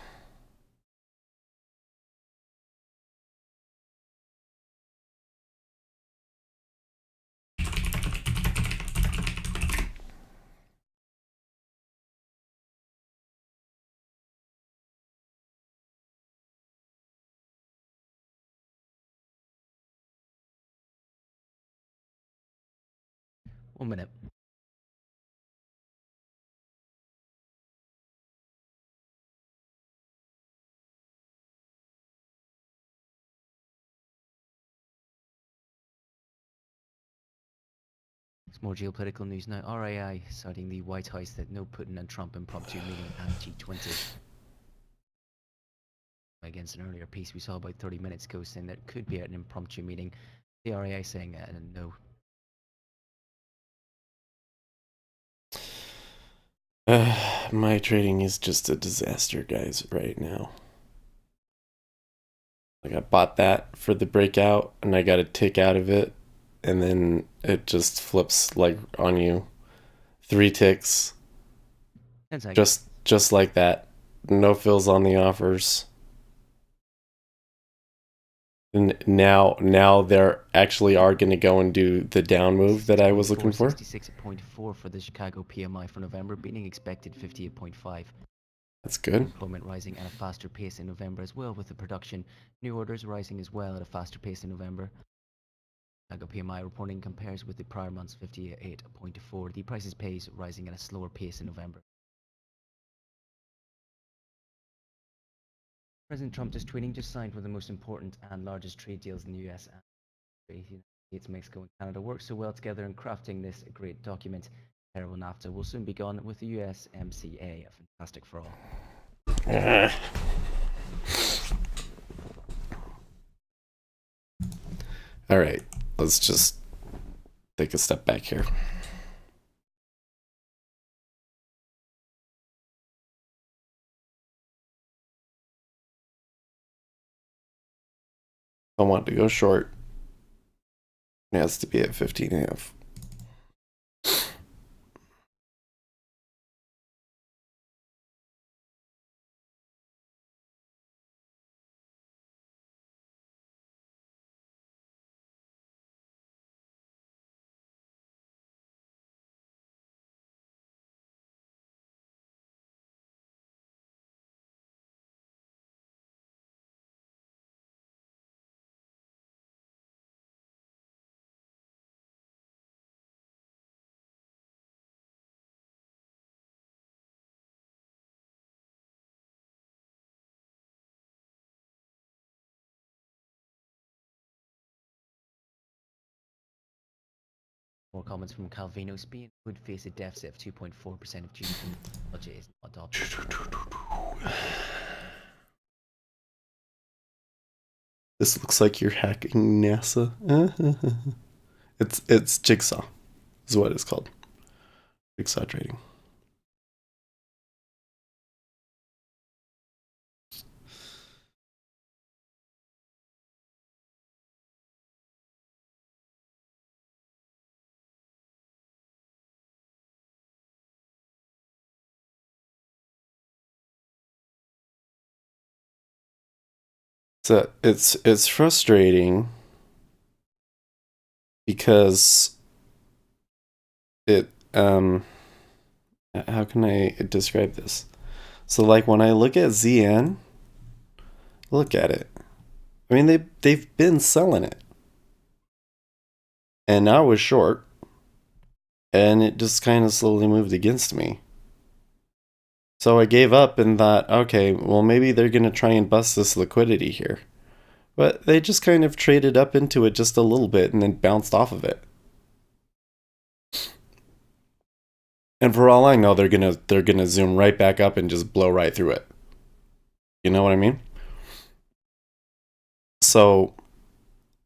One minute. It's more geopolitical news now. RAI citing the White House that no Putin and Trump impromptu meeting at G20. Against an earlier piece we saw about 30 minutes ago saying that could be an impromptu meeting. The RAI saying no. My trading is just a disaster, guys, right now. Like, I bought that for the breakout, and I got a tick out of it, and then it just flips like on you. 3 ticks. 10 seconds. Just like that. No fills on the offers. And now they're actually are going to go and do the down move that I was looking for. 66.4 for the Chicago PMI for November, beating expected 58.5. That's good. Employment rising at a faster pace in November as well, with the production new orders rising as well at a faster pace in November. Chicago PMI reporting compares with the prior month's 58.4. The prices pays rising at a slower pace in November. President Trump just tweeting, just signed one of the most important and largest trade deals in the US and the United States, Mexico, and Canada work so well together in crafting this great document. Terrible NAFTA will soon be gone with the USMCA, fantastic for all. All right, let's just take a step back here. I want to go short. It has to be at 15.5. More comments from Calvino. Spain would face a deficit of 2.4% of GDP. Budget is not adopted. This looks like you're hacking NASA. It's Jigsaw, is what it's called. Jigsaw trading. So it's frustrating because it how can I describe this? So like when I look at ZN, look at it. I mean they've been selling it. And I was short. And it just kind of slowly moved against me. So I gave up and thought, okay, well maybe they're going to try and bust this liquidity here. But they just kind of traded up into it just a little bit and then bounced off of it. And for all I know, they're gonna zoom right back up and just blow right through it. You know what I mean? So,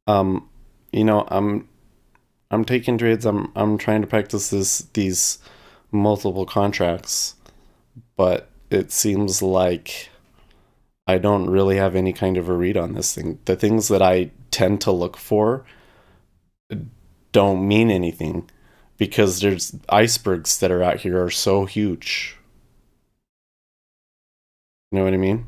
um, I'm taking trades. I'm trying to practice these multiple contracts, but it seems like I don't really have any kind of a read on this thing. The things that I tend to look for don't mean anything because there's icebergs that are out here are so huge. You know what I mean?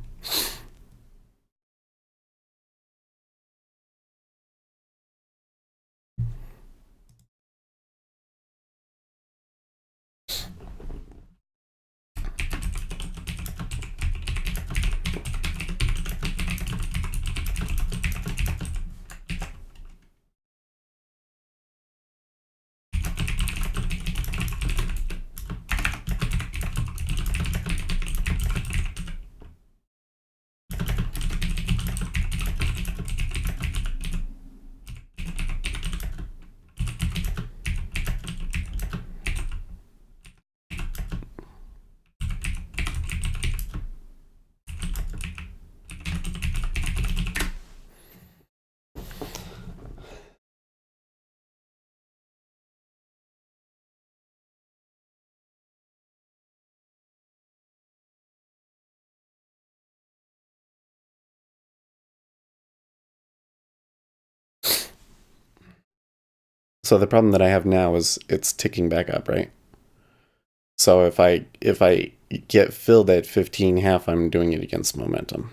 So the problem that I have now is it's ticking back up, right? So if I get filled at 15.5, I'm doing it against momentum.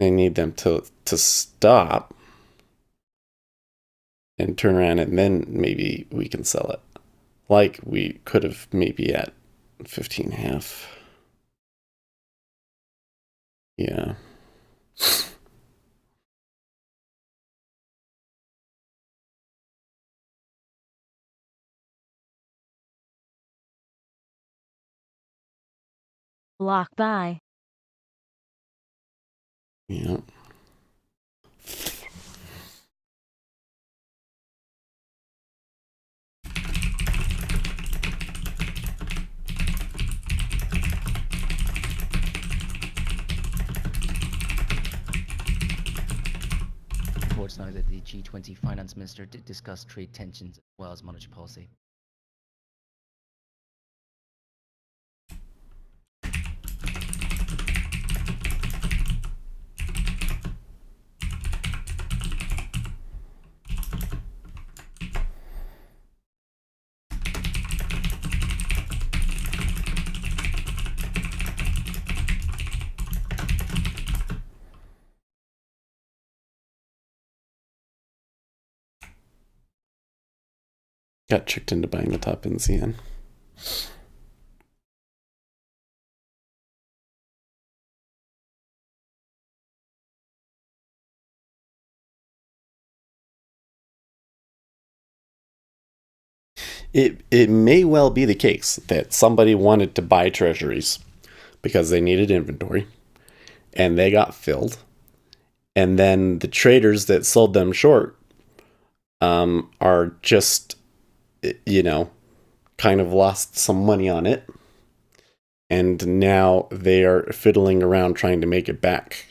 I need them to stop and turn around, and then maybe we can sell it. Like we could have maybe at 15.5. Yeah. Block by. Yeah. Reports now that the G20 finance minister did discuss trade tensions as well as monetary policy. Got tricked into buying the top NCN. It may well be the case that somebody wanted to buy treasuries because they needed inventory and they got filled. And then the traders that sold them short are just, kind of lost some money on it. And now they are fiddling around trying to make it back.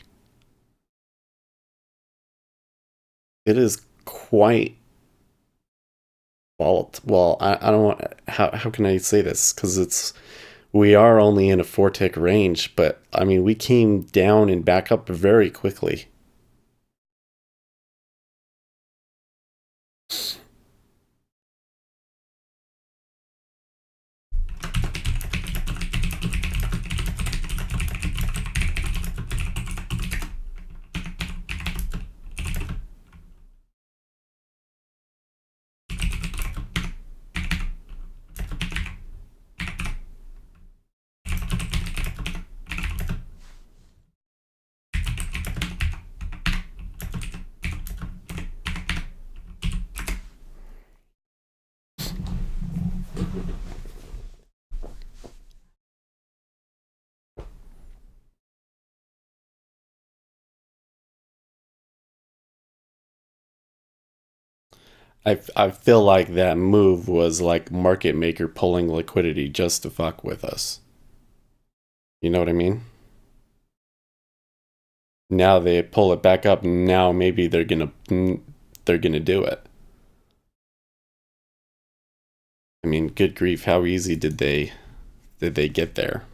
It is quite volatile. Well, I don't want. How can I say this? Because we are only in a 4 tick range, but I mean we came down and back up very quickly. I feel like that move was like market maker pulling liquidity just to fuck with us. You know what I mean? Now they pull it back up. Now maybe they're gonna do it. I mean, good grief, how easy did they get there?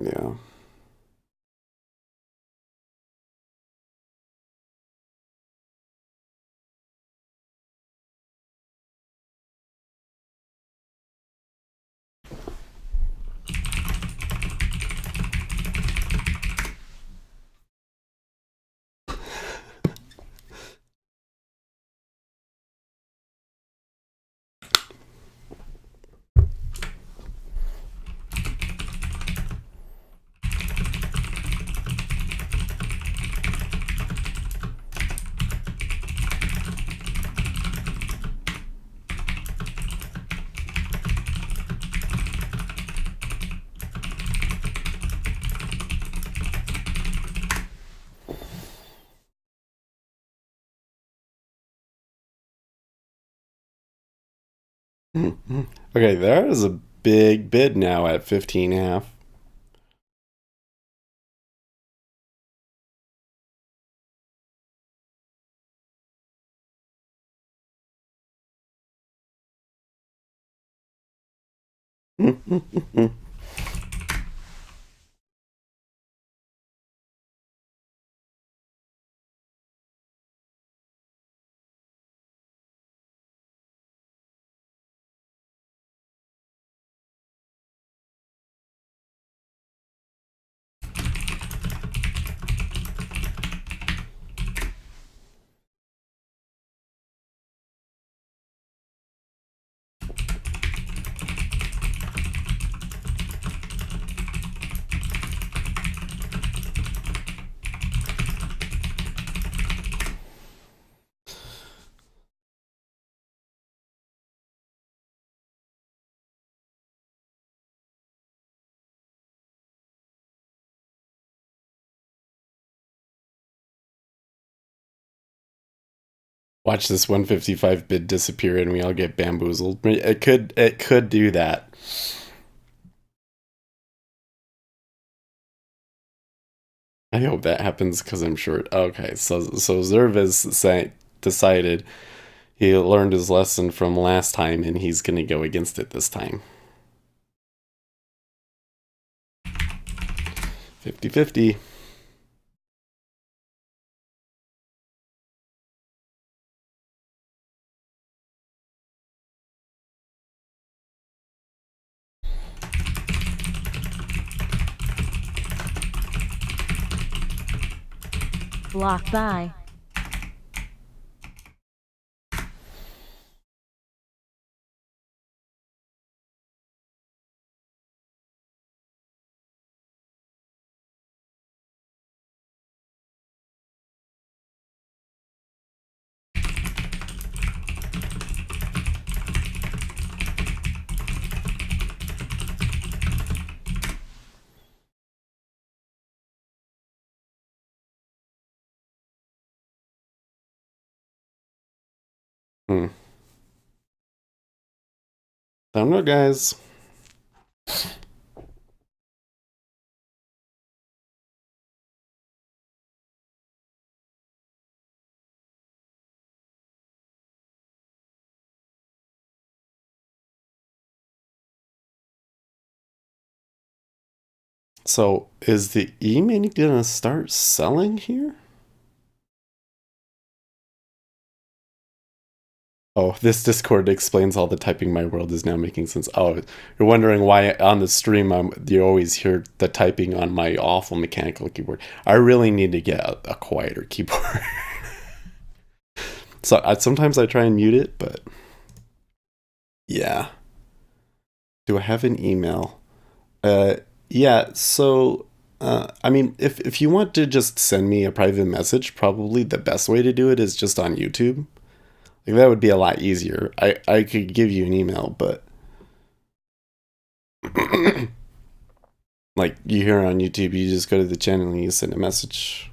Yeah. Okay, there is a big bid now at 15 and a half. Watch this 155 bid disappear and we all get bamboozled. It could do that. I hope that happens because I'm short. Okay, so Zerv has decided he learned his lesson from last time and he's gonna go against it this time. 50-50. Block by. Hmm. I don't know, guys. So is the E-mini gonna start selling here? Oh, this Discord explains all the typing. My world is now making sense. Oh, you're wondering why on the stream you always hear the typing on my awful mechanical keyboard. I really need to get a quieter keyboard. So sometimes I try and mute it, but yeah. Do I have an email? Yeah. So, I mean, if you want to just send me a private message, probably the best way to do it is just on YouTube. Like that would be a lot easier. I could give you an email, but like you hear on YouTube, you just go to the channel and you send a message.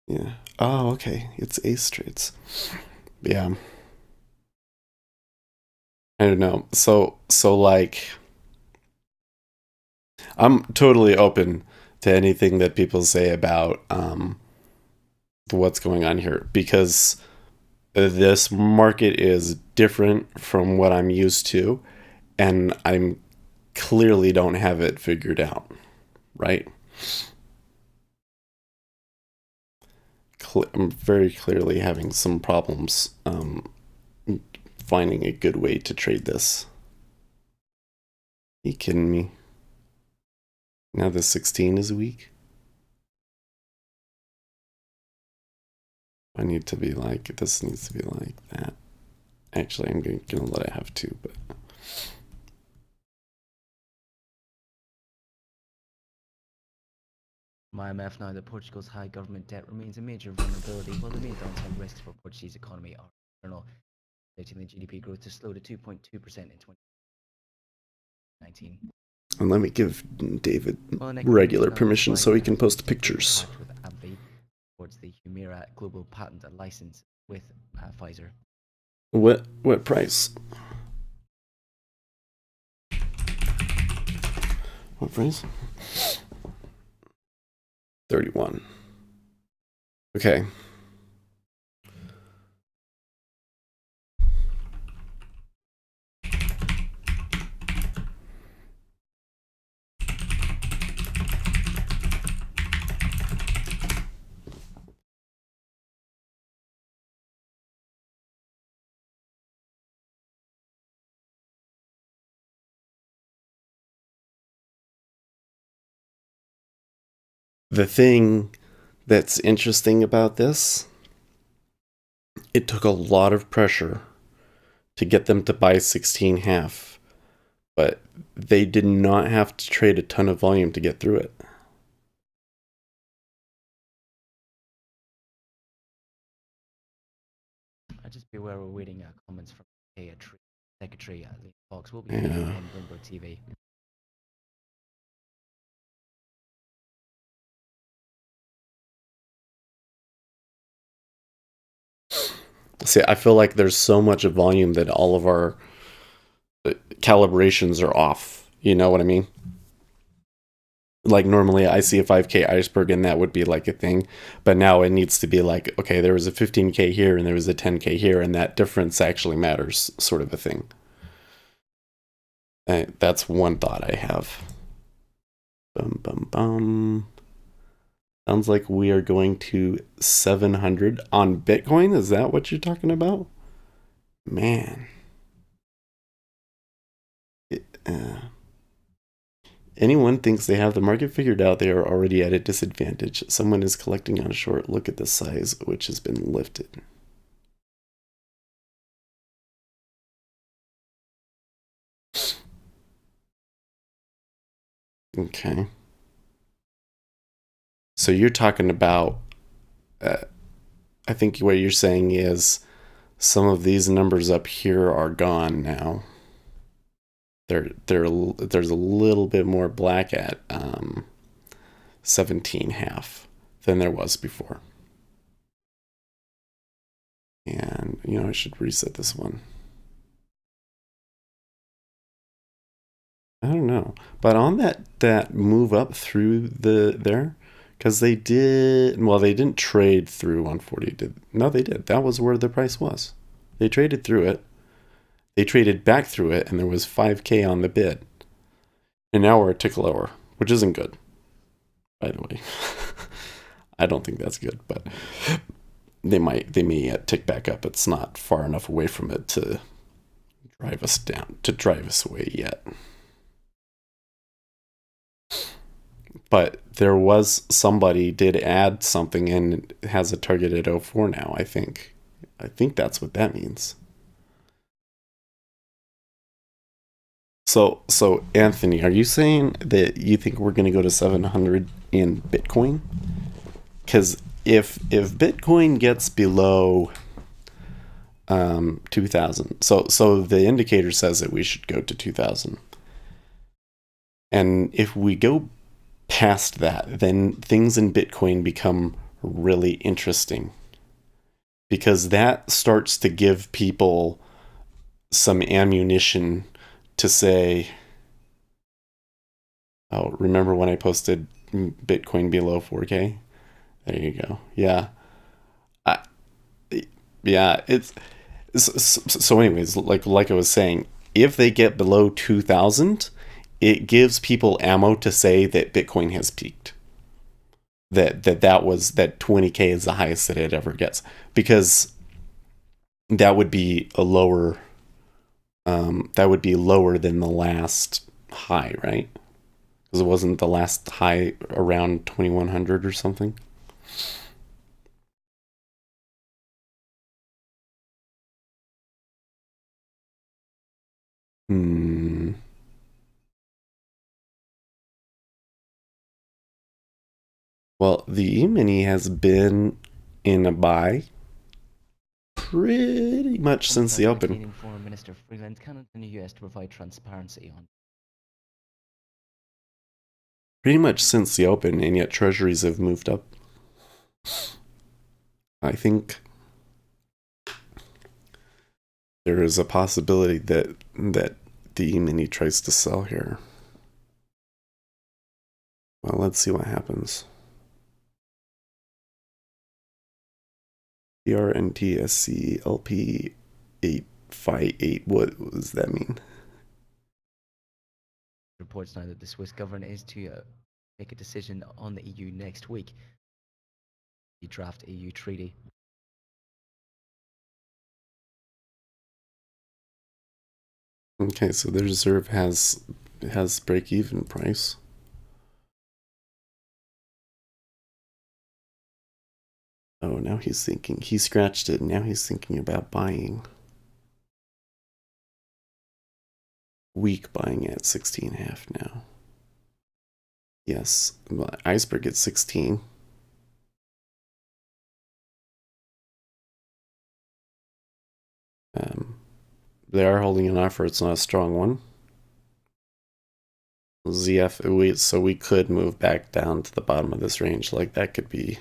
Yeah. Oh, okay. It's Ace Trades. Yeah. I don't know. So like I'm totally open to anything that people say about what's going on here because this market is different from what I'm used to and I'm clearly don't have it figured out, right? I'm very clearly having some problems finding a good way to trade this. Are you kidding me? Now the 16 is weak? I need to be like, this needs to be like that. Actually, I'm gonna let it have two, but... IMF now that Portugal's high government debt remains a major vulnerability, while the main downside risks for Portuguese economy are external, predicting the GDP growth to slow to 2.2% in 2019. And let me give David Well, regular permission so he can post pictures. With AbbVie towards the Humira global patent license with Pfizer. What price? What price? 31. Okay. The thing that's interesting about this, it took a lot of pressure to get them to buy 16.5, but they did not have to trade a ton of volume to get through it. Just be aware we're waiting comments from Secretary Lee Fox. Will be on Bloomberg TV. See, I feel like there's so much volume that all of our calibrations are off. You know what I mean? Like normally I see a 5K iceberg and that would be like a thing, but now it needs to be like, okay, there was a 15K here and there was a 10K here and that difference actually matters, sort of a thing. That's one thought I have. Bum bum bum. Sounds like we are going to 700 on Bitcoin. Is that what you're talking about? Man. Anyone thinks they have the market figured out, they are already at a disadvantage. Someone is collecting on short. Look at the size which has been lifted. Okay. So you're talking about, I think what you're saying is some of these numbers up here are gone now. There's a little bit more black at 17.5 than there was before. And, I should reset this one. I don't know. But on that move up through there, because they didn't trade through 140. No, they did. That was where the price was. They traded through it. They traded back through it, and there was 5K on the bid. And now we're a tick lower, which isn't good, by the way. I don't think that's good, but they may tick back up. It's not far enough away from it to drive us down, to drive us away yet. But there was somebody did add something and has a target at 04 now, I think. I think that's what that means. So Anthony, are you saying that you think we're going to go to 700 in Bitcoin? Because if Bitcoin gets below 2,000, so the indicator says that we should go to 2,000, and if we go past that, then things in Bitcoin become really interesting, because that starts to give people some ammunition to say, oh, remember when I posted Bitcoin below 4K? There you go. Yeah. I, yeah, it's so anyways, like I was saying, if they get below 2,000, it gives people ammo to say that Bitcoin has peaked. That was that 20K is the highest that it ever gets, because that would be a lower that would be lower than the last high, right? Because it wasn't the last high around 2,100 or something. Hmm. Well, the E-mini has been in a buy pretty much since the open. Retaining former Minister Freeland cannot in the US to provide transparency on. Pretty much since the open, and yet treasuries have moved up. I think there is a possibility that the E-mini tries to sell here. Well, let's see what happens. PRNTSC LP 858. What does that mean? Reports now that the Swiss government is to make a decision on the EU next week. The draft EU treaty. Okay, so the reserve has break-even price. Oh, now he's thinking. He scratched it, and now he's thinking about buying. Weak buying at 16.5 now. Yes, iceberg at 16. They are holding an offer. It's not a strong one. ZF, so we could move back down to the bottom of this range. Like, that could be...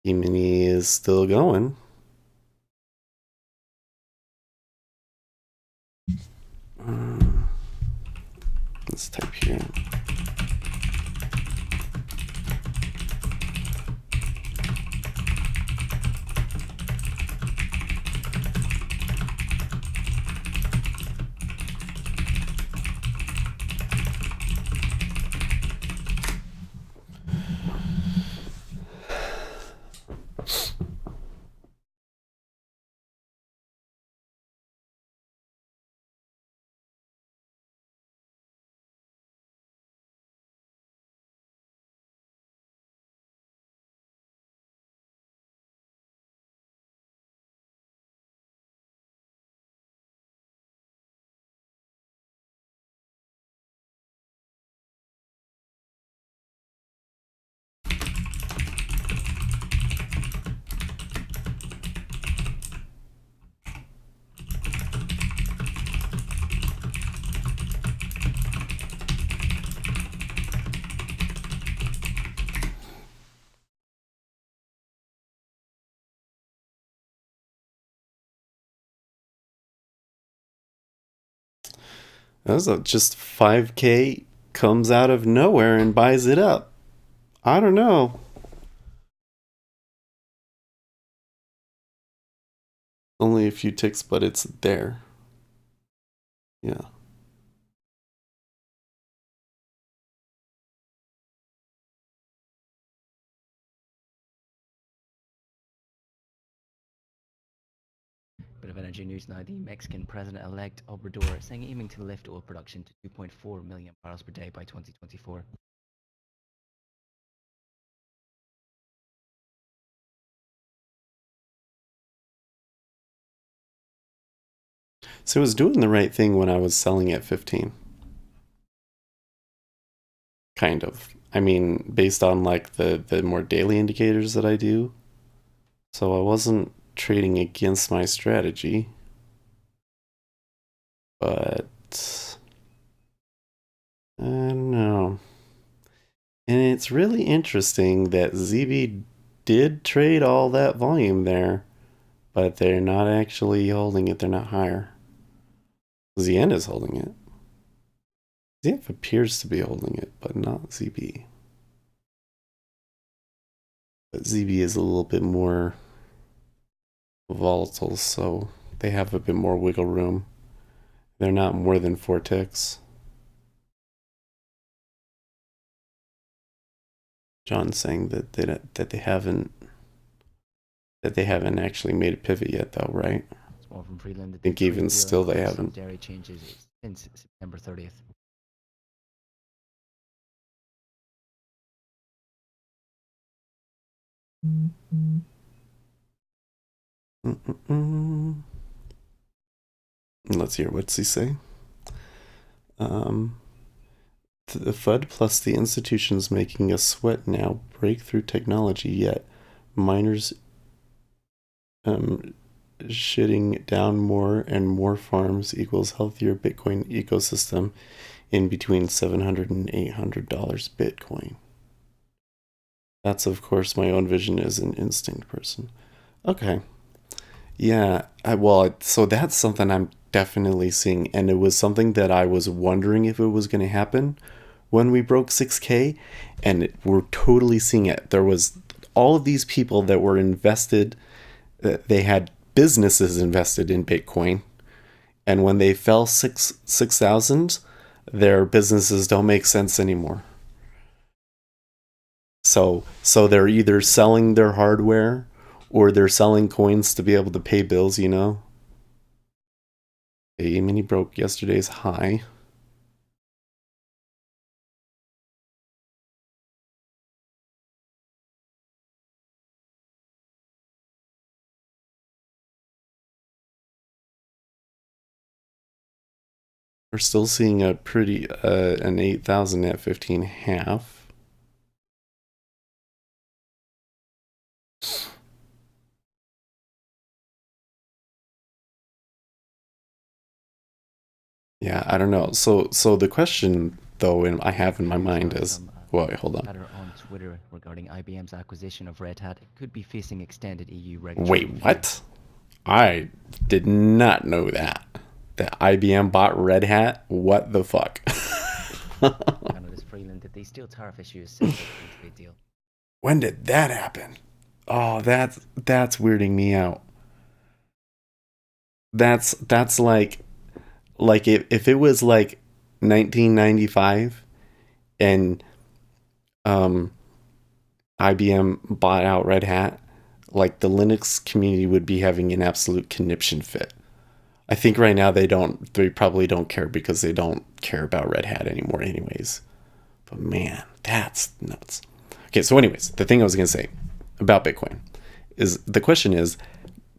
E-mini is still going. Let's type here. That's just 5K comes out of nowhere and buys it up. I don't know. Only a few ticks, but it's there. Yeah. Bit of energy news now. The Mexican president-elect Obrador saying aiming to lift oil production to 2.4 million barrels per day by 2024. So it was doing the right thing when I was selling at 15. Kind of. I mean, based on like the more daily indicators that I do. So I wasn't trading against my strategy. But I don't know. And it's really interesting that ZB did trade all that volume there, but they're not actually holding it. They're not higher. ZN is holding it. ZF appears to be holding it, but not ZB. But ZB is a little bit more volatile, so they have a bit more wiggle room. They're not more than 4 ticks. John's saying that they haven't actually made a pivot yet, though, right? Small from Freeland. I think even still they haven't. Dairy changes since September 30th. Let's hear what's he say. The FUD plus the institutions making us sweat now breakthrough technology, yet miners shitting down more and more farms equals healthier Bitcoin ecosystem in between $700 and $800 Bitcoin. That's, of course, my own vision as an instinct person. Okay. Yeah, so that's something I'm definitely seeing, and it was something that I was wondering if it was going to happen when we broke 6K, and we're totally seeing it. There was all of these people that were invested, they had businesses invested in Bitcoin, and when they fell 6,000, their businesses don't make sense anymore. So they're either selling their hardware or they're selling coins to be able to pay bills, you know? A mini broke yesterday's high. We're still seeing a pretty an 8,000 at 15.5. Yeah, I don't know. So the question though I have in my mind is, wait, hold on. On Twitter regarding IBM's acquisition of Red Hat, it could be facing extended EU regulatory Wait, what? I did not know that. That IBM bought Red Hat? What the fuck? Canada's Freeland that they steal tariff issues separate from trade deal. When did that happen? Oh, that's weirding me out. That's like if it was like 1995 and IBM bought out Red Hat, like the Linux community would be having an absolute conniption fit. I think right now they probably don't care because they don't care about Red Hat anymore anyways. But man, that's nuts. Okay, so anyways, the thing I was going to say about Bitcoin is the question is,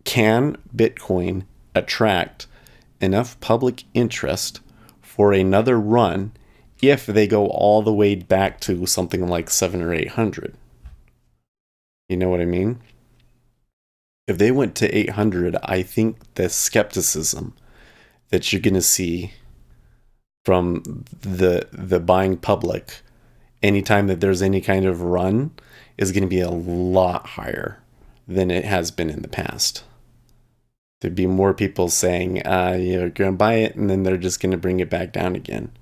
can Bitcoin attract enough public interest for another run if they go all the way back to something like 700 or 800? You know what I mean? If they went to 800, I think the skepticism that you're going to see from the buying public anytime that there's any kind of run is going to be a lot higher than it has been in the past. There'd be more people saying, you're going to buy it, and then they're just going to bring it back down again.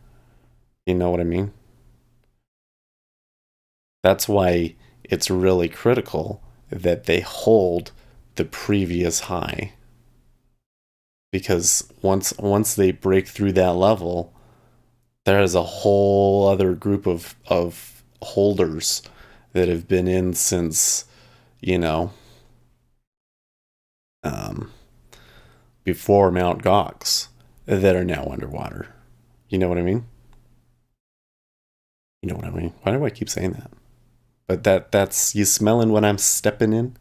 You know what I mean? That's why it's really critical that they hold the previous high. because once they break through that level, there is a whole other group of holders that have been in since, you know, um, before Mount Gox that are now underwater. You know what I mean? You know what I mean? Why do I keep saying that? But that's you smelling what I'm stepping in.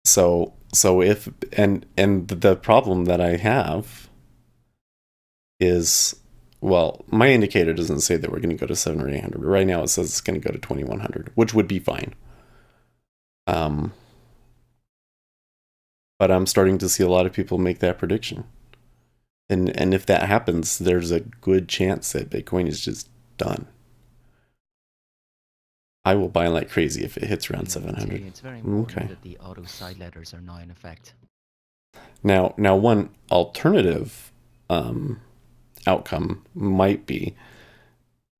So if and the problem that I have is, well, my indicator doesn't say that we're going to go to 7 or 800. Right now it says it's going to go to 2100, which would be fine. But I'm starting to see a lot of people make that prediction. And if that happens, there's a good chance that Bitcoin is just done. I will buy like crazy if it hits around 700. It's very important Okay. that the auto side letters are now in effect. Now one alternative outcome might be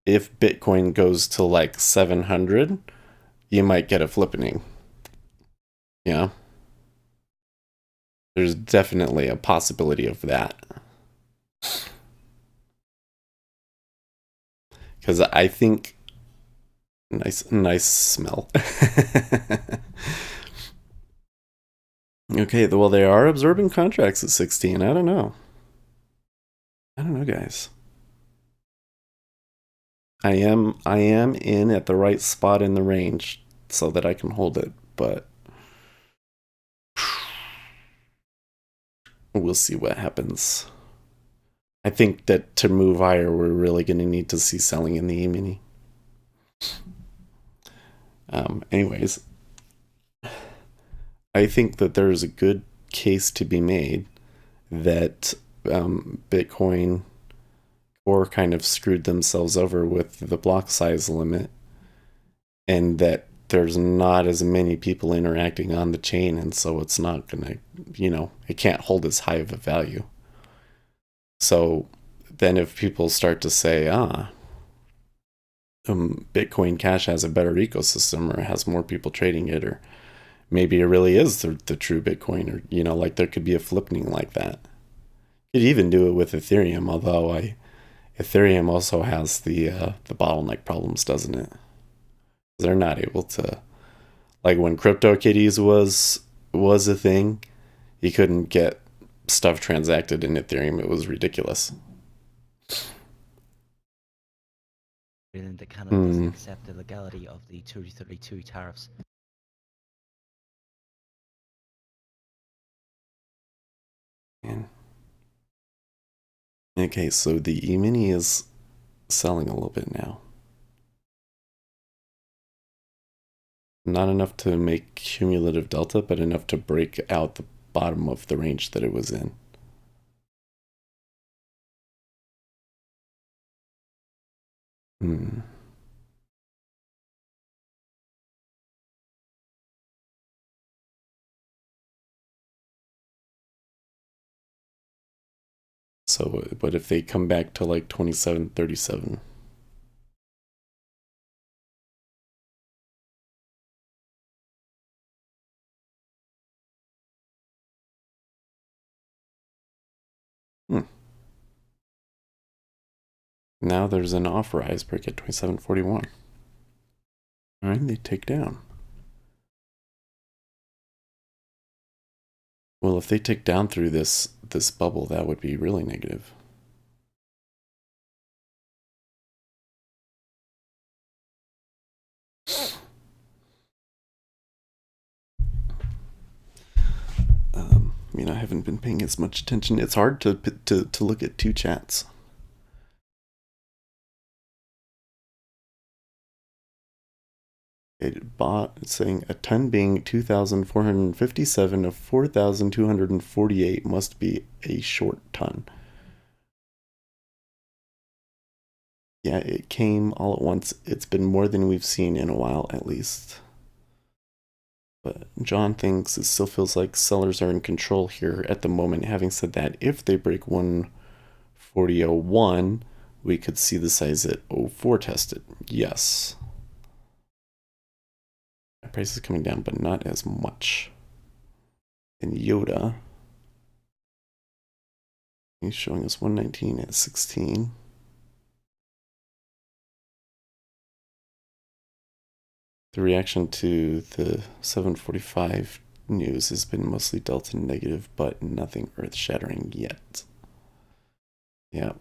if Bitcoin goes to like 700, you might get a flippening. Yeah. There's definitely a possibility of that. Because I think nice smell. Okay, well, they are absorbing contracts at 16. I don't know, guys. I am in at the right spot in the range so that I can hold it, but we'll see what happens. I think that to move higher, we're really going to need to see selling in the E-mini. Anyways, I think that there's a good case to be made that Bitcoin Core kind of screwed themselves over with the block size limit, and that there's not as many people interacting on the chain, and so it's not gonna, it can't hold as high of a value. So then if people start to say, Bitcoin Cash has a better ecosystem or has more people trading it, or maybe it really is the true Bitcoin, or, like there could be a flipping like that. You could even do it with Ethereum, although Ethereum also has the bottleneck problems, doesn't it? They're not able to, like when CryptoKitties was a thing, you couldn't get stuff transacted in Ethereum. It was ridiculous. That Canada doesn't accept the legality of the 232 tariffs. Man. Okay, so the E-mini is selling a little bit now. Not enough to make cumulative delta, but enough to break out the bottom of the range that it was in. So, but if they come back to like 2737, now there's an offer rise break at 2741. All right, they take down. Well, if they tick down through this bubble, that would be really negative. I haven't been paying as much attention. It's hard to look at two chats. It's saying a ton being 2,457 of 4,248 must be a short ton. Yeah, it came all at once. It's been more than we've seen in a while, at least. But John thinks it still feels like sellers are in control here at the moment. Having said that, if they break 140.01, we could see the size at 04 tested. Yes. Price is coming down, but not as much. And Yoda He's showing us 119 at 16. The reaction to the 745 news has been mostly delta negative, but nothing earth-shattering yet. Yeah.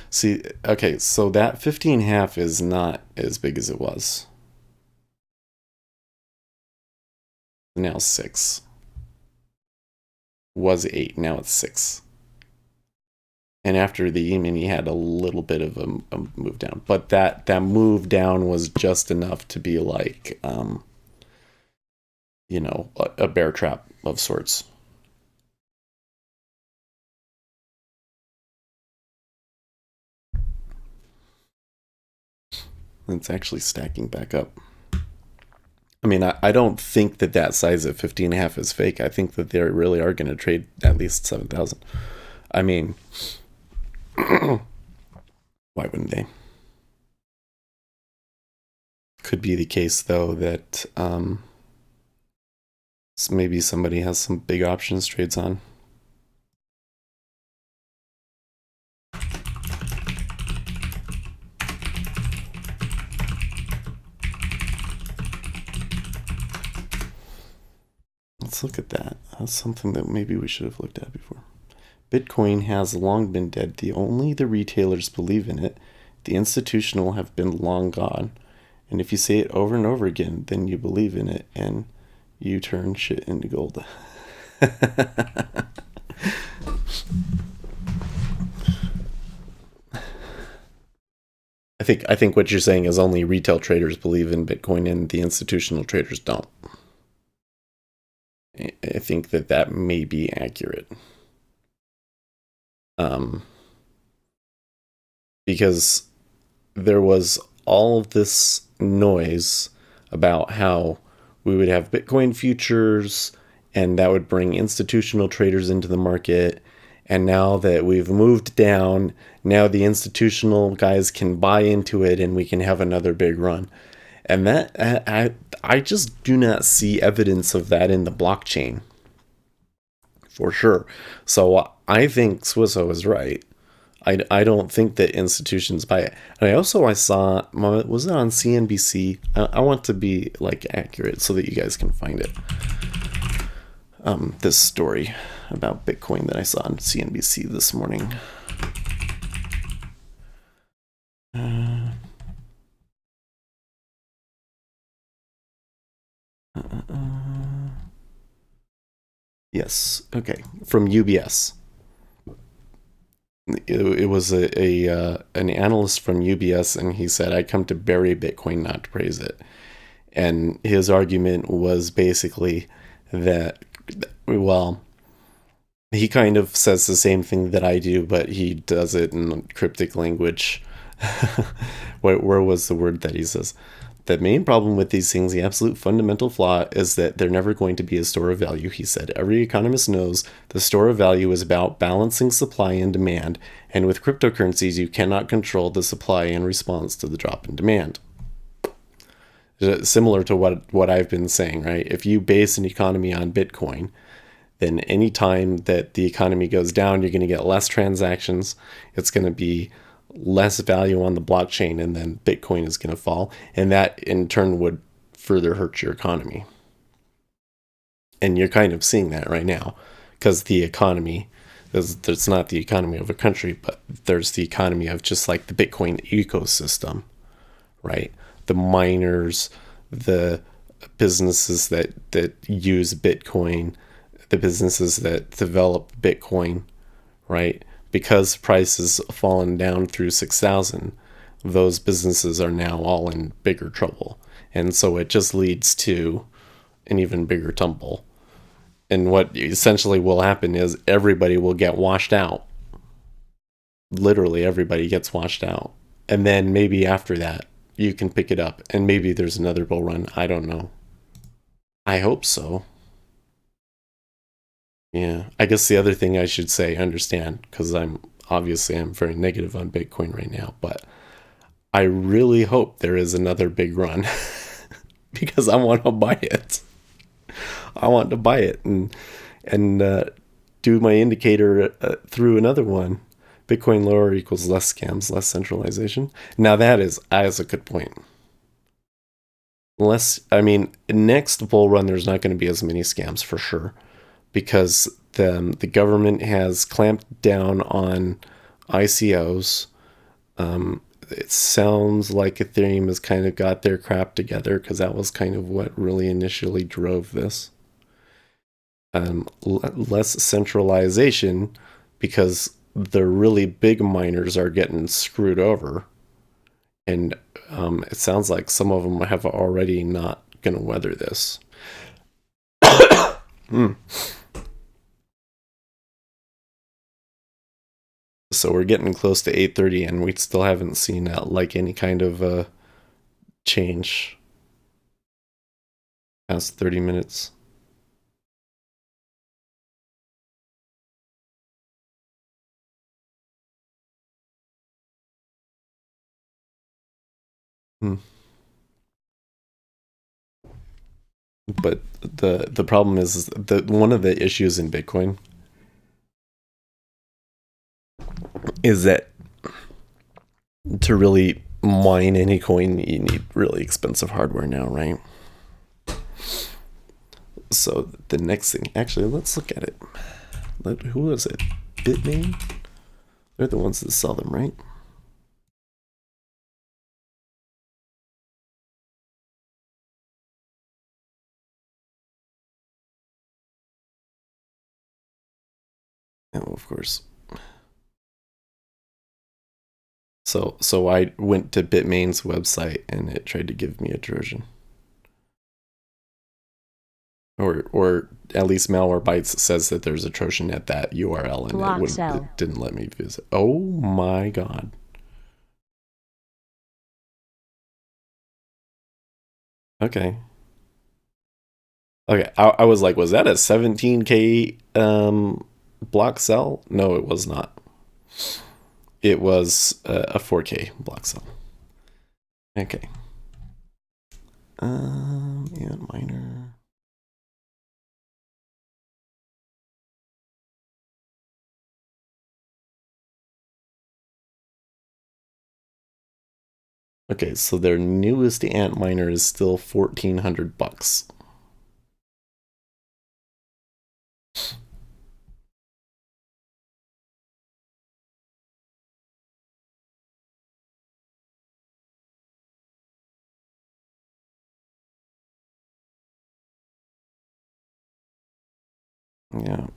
See, okay, so that 15.5 is not as big as it was. Now 6. Was 8, now it's 6. And after the E-mini had a little bit of a move down. But that move down was just enough to be like, a bear trap of sorts. It's actually stacking back up. I mean, I don't think that size at 15.5 is fake. I think that they really are going to trade at least 7,000. I mean, why wouldn't they? Could be the case, though, that maybe somebody has some big options trades on. Let's look at that. That's something that maybe we should have looked at before. Bitcoin has long been dead. Only the retailers believe in it. The institutional have been long gone. And if you say it over and over again, then you believe in it and you turn shit into gold. I think what you're saying is only retail traders believe in Bitcoin and the institutional traders don't. I think that may be accurate. Because there was all of this noise about how we would have Bitcoin futures and that would bring institutional traders into the market. And now that we've moved down, now the institutional guys can buy into it and we can have another big run. And that I just do not see evidence of that in the blockchain. For sure. So I think Swisso is right. I don't think that institutions buy it. And I saw, was it on CNBC? I want to be like accurate so that you guys can find it. This story about Bitcoin that I saw on CNBC this morning. Yes. Okay. From UBS. It was an analyst from UBS, and he said, "I come to bury Bitcoin, not to praise it." And his argument was basically that, well, he kind of says the same thing that I do, but he does it in cryptic language. Where was the word that he says? The main problem with these things, the absolute fundamental flaw, is that they're never going to be a store of value, he said. Every economist knows the store of value is about balancing supply and demand, and with cryptocurrencies, you cannot control the supply in response to the drop in demand. Similar to what I've been saying, right? If you base an economy on Bitcoin, then any time that the economy goes down, you're going to get less transactions. It's going to be less value on the blockchain, and then Bitcoin is going to fall, and that in turn would further hurt your economy. And you're kind of seeing that right now, because the economy, there's not the economy of a country, but there's the economy of just like the Bitcoin ecosystem, right? The miners, the businesses that use Bitcoin, the businesses that develop Bitcoin, right? Because price has fallen down through 6,000, those businesses are now all in bigger trouble. And so it just leads to an even bigger tumble. And what essentially will happen is everybody will get washed out. Literally everybody gets washed out. And then maybe after that, you can pick it up. And maybe there's another bull run. I don't know. I hope so. Yeah, I guess the other thing I should say, understand, because I'm very negative on Bitcoin right now, but I really hope there is another big run because I want to buy it. I want to buy it and do my indicator through another one. Bitcoin lower equals less scams, less centralization. Now that is a good point. Next bull run, there's not going to be as many scams for sure, because the government has clamped down on ICOs. It sounds like Ethereum has kind of got their crap together, because that was kind of what really initially drove this. Less centralization, because the really big miners are getting screwed over. And it sounds like some of them have already not going to weather this. So we're getting close to 8:30, and we still haven't seen any kind of change past 30 minutes. But the problem is that one of the issues in Bitcoin is that to really mine any coin, you need really expensive hardware now, right? So the next thing, actually, let's look at it. Who was it? Bitmain? They're the ones that sell them, right? Oh, of course. So I went to Bitmain's website, and it tried to give me a Trojan. Or at least Malwarebytes says that there's a Trojan at that URL, and it didn't let me visit. Oh my god. Okay. Okay, I was like, was that a 17K block cell? No, it was not. It was a 4K block cell. Okay. And miner. Okay, so their newest ant miner is still $1,400. Yeah.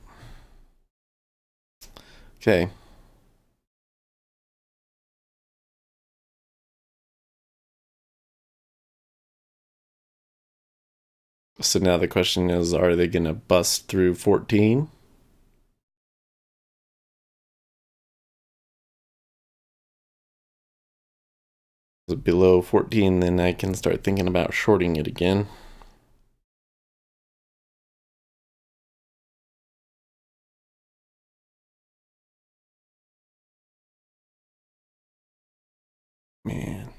Okay. So now the question is, are they going to bust through 14? Below 14, then I can start thinking about shorting it again. Man.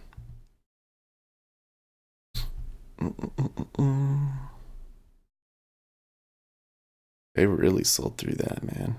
They really sold through that, man.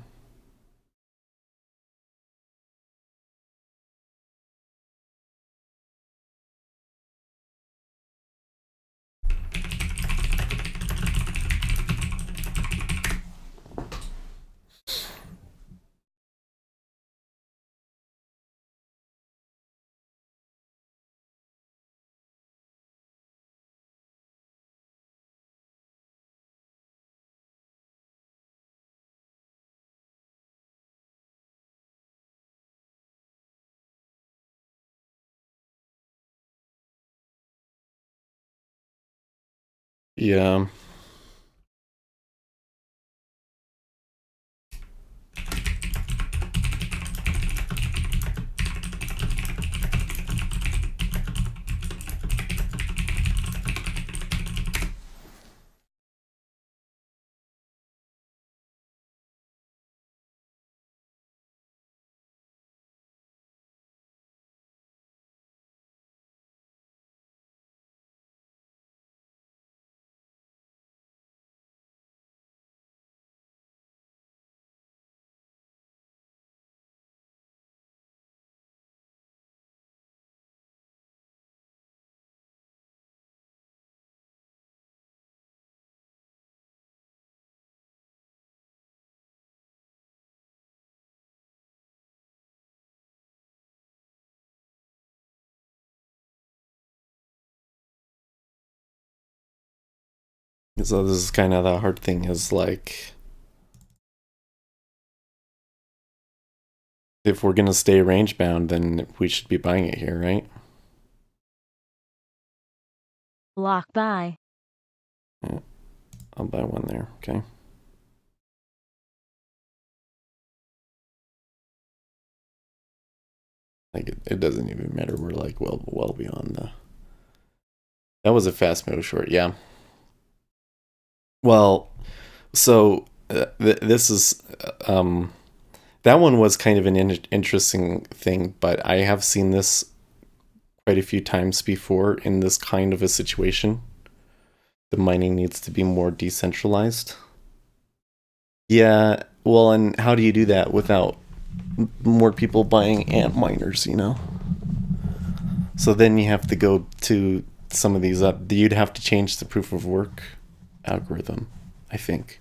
Yeah. So this is kind of the hard thing is like, if we're gonna stay range bound, then we should be buying it here, right? Block buy. Yeah, I'll buy one there, okay. Like it doesn't even matter. We're like well beyond the. That was a fast move short, yeah. Well, so this is that one was kind of an interesting thing, but I have seen this quite a few times before in this kind of a situation. The mining needs to be more decentralized. Yeah, well, and how do you do that without more people buying ant miners, you know? So then you have to go to some of these up. You'd have to change the proof of work algorithm, I think.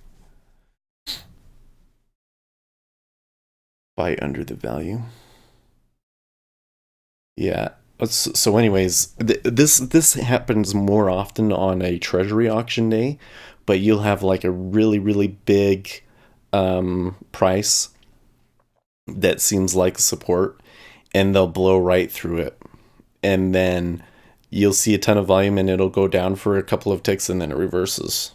Buy under the value. Yeah. So anyways, this happens more often on a treasury auction day, but you'll have like a really big price that seems like support, and they'll blow right through it, and then you'll see a ton of volume, and it'll go down for a couple of ticks, and then it reverses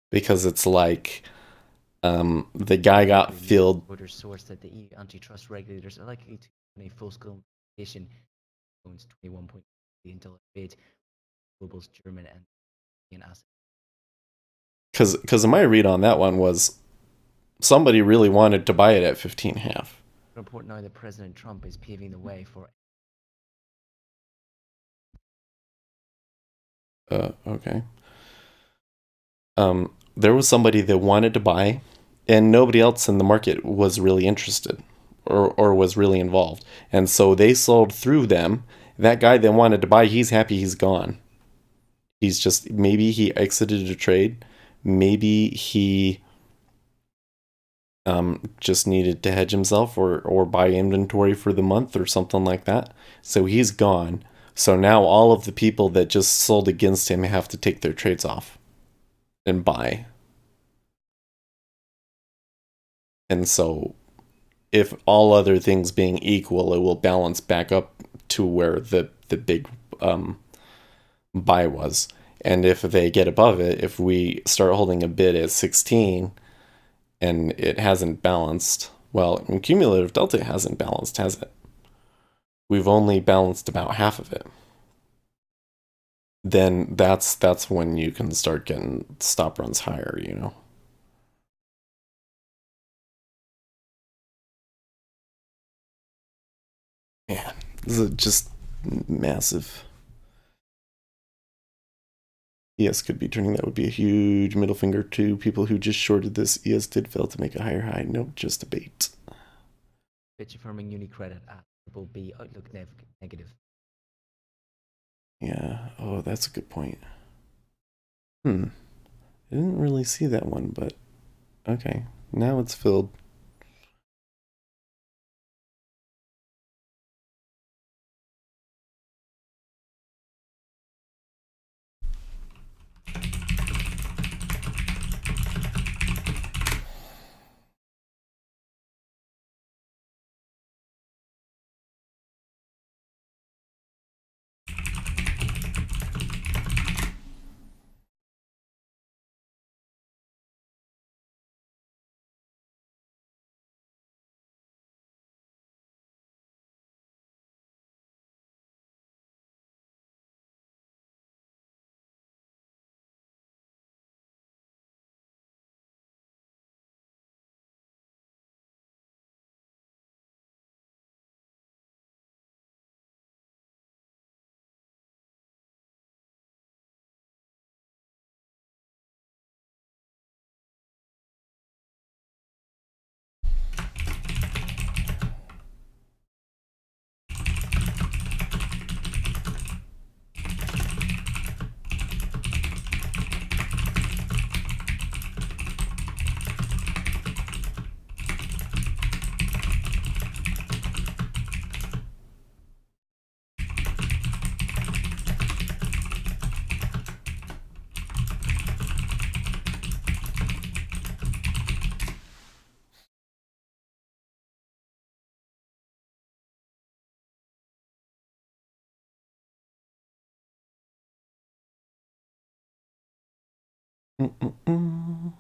because it's like the guy got filled. Order source that the EU antitrust regulators are likely to open a full-scale investigation owns 21.8 billion dollar bid global's German and European assets. Because my read on that one was somebody really wanted to buy it at 15.5. Report now that President Trump is paving the way for. Okay. There was somebody that wanted to buy, and nobody else in the market was really interested or was really involved. And so they sold through them. That guy that wanted to buy, he's happy he's gone. He's just, maybe he exited a trade. Maybe he just needed to hedge himself or buy inventory for the month or something like that. So he's gone. So now all of the people that just sold against him have to take their trades off and buy. And so if all other things being equal, it will balance back up to where the big buy was. And if they get above it, if we start holding a bid at 16 and it hasn't balanced, well, in cumulative delta hasn't balanced, has it? We've only balanced about half of it. Then that's when you can start getting stop runs higher, you know. Man, this is just massive. ES could be turning. That would be a huge middle finger to people who just shorted this. ES did fail to make a higher high. Nope, just a bait. Fitch affirming Unicredit at BBB outlook negative. Yeah. Oh, that's a good point. I didn't really see that one, but okay. Now it's filled. Mm-mm-mm.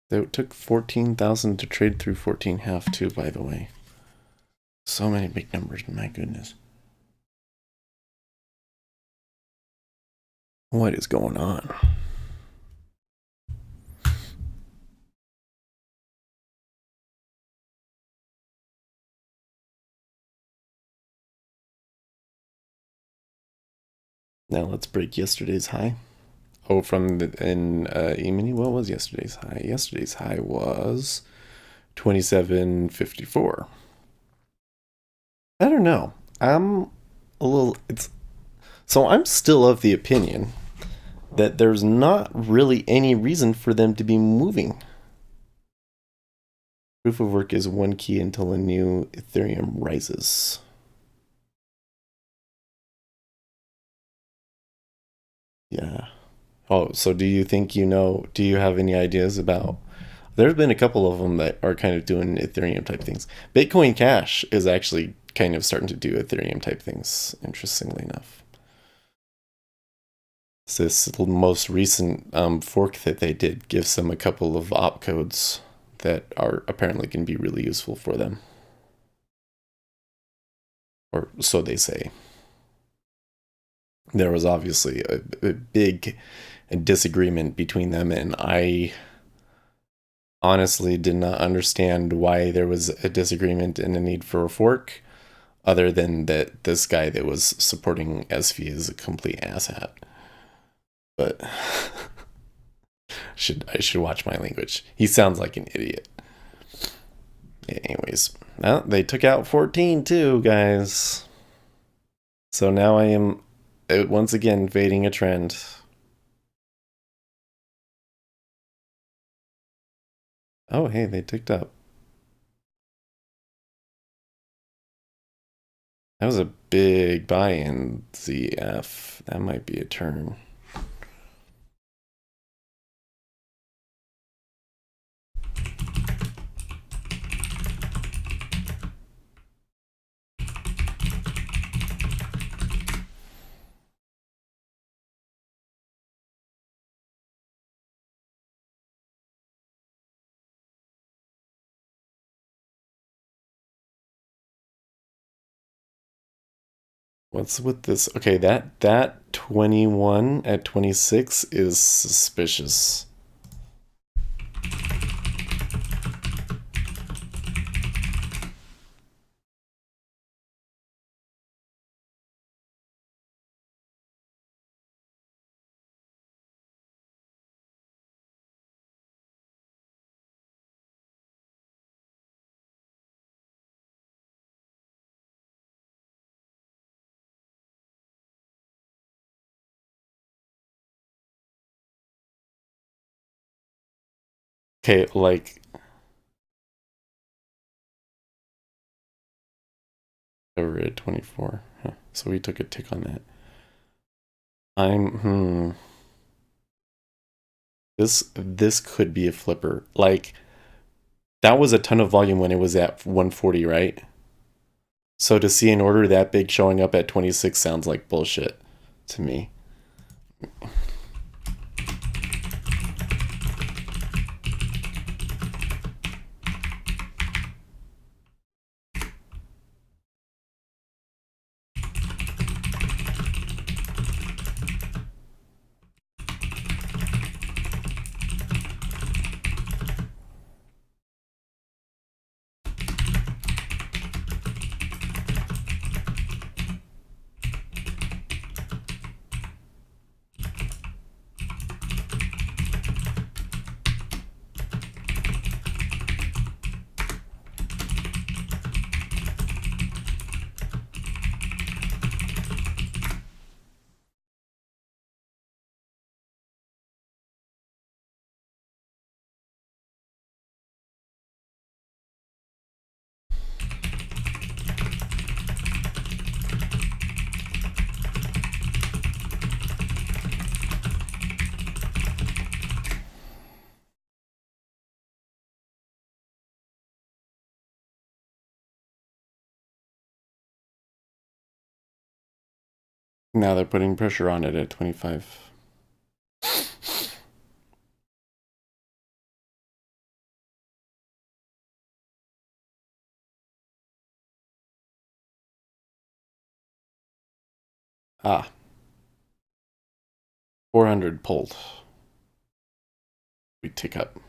It took 14,000 to trade through 14.5 too, by the way. So many big numbers, my goodness. What is going on? Now let's break yesterday's high. Oh, from the in E-mini, what was yesterday's high? Yesterday's high was 27.54. I don't know. I'm a little. I'm still of the opinion that there's not really any reason for them to be moving. Proof of work is one key until a new Ethereum rises. Yeah. Oh, so do you think do you have any ideas about? There's been a couple of them that are kind of doing Ethereum type things. Bitcoin Cash is actually kind of starting to do Ethereum type things, interestingly enough. So this most recent fork that they did gives them a couple of opcodes that are apparently going to be really useful for them. Or so they say. There was obviously a big disagreement between them, and I honestly did not understand why there was a disagreement and a need for a fork, other than that this guy that was supporting SV is a complete asshat. But I should watch my language. He sounds like an idiot. Anyways, well, they took out 14 too, guys. So now I am once again fading a trend. Oh, hey, they ticked up. That was a big buy in ZF. That might be a turn. What's with this? Okay, that 21 at 26 is suspicious. Okay, like over at 24. Huh. So we took a tick on that. This could be a flipper. Like that was a ton of volume when it was at 140, right? So to see an order that big showing up at 26 sounds like bullshit to me. Now they're putting pressure on it at 25. Ah, 400 pulled. We tick up.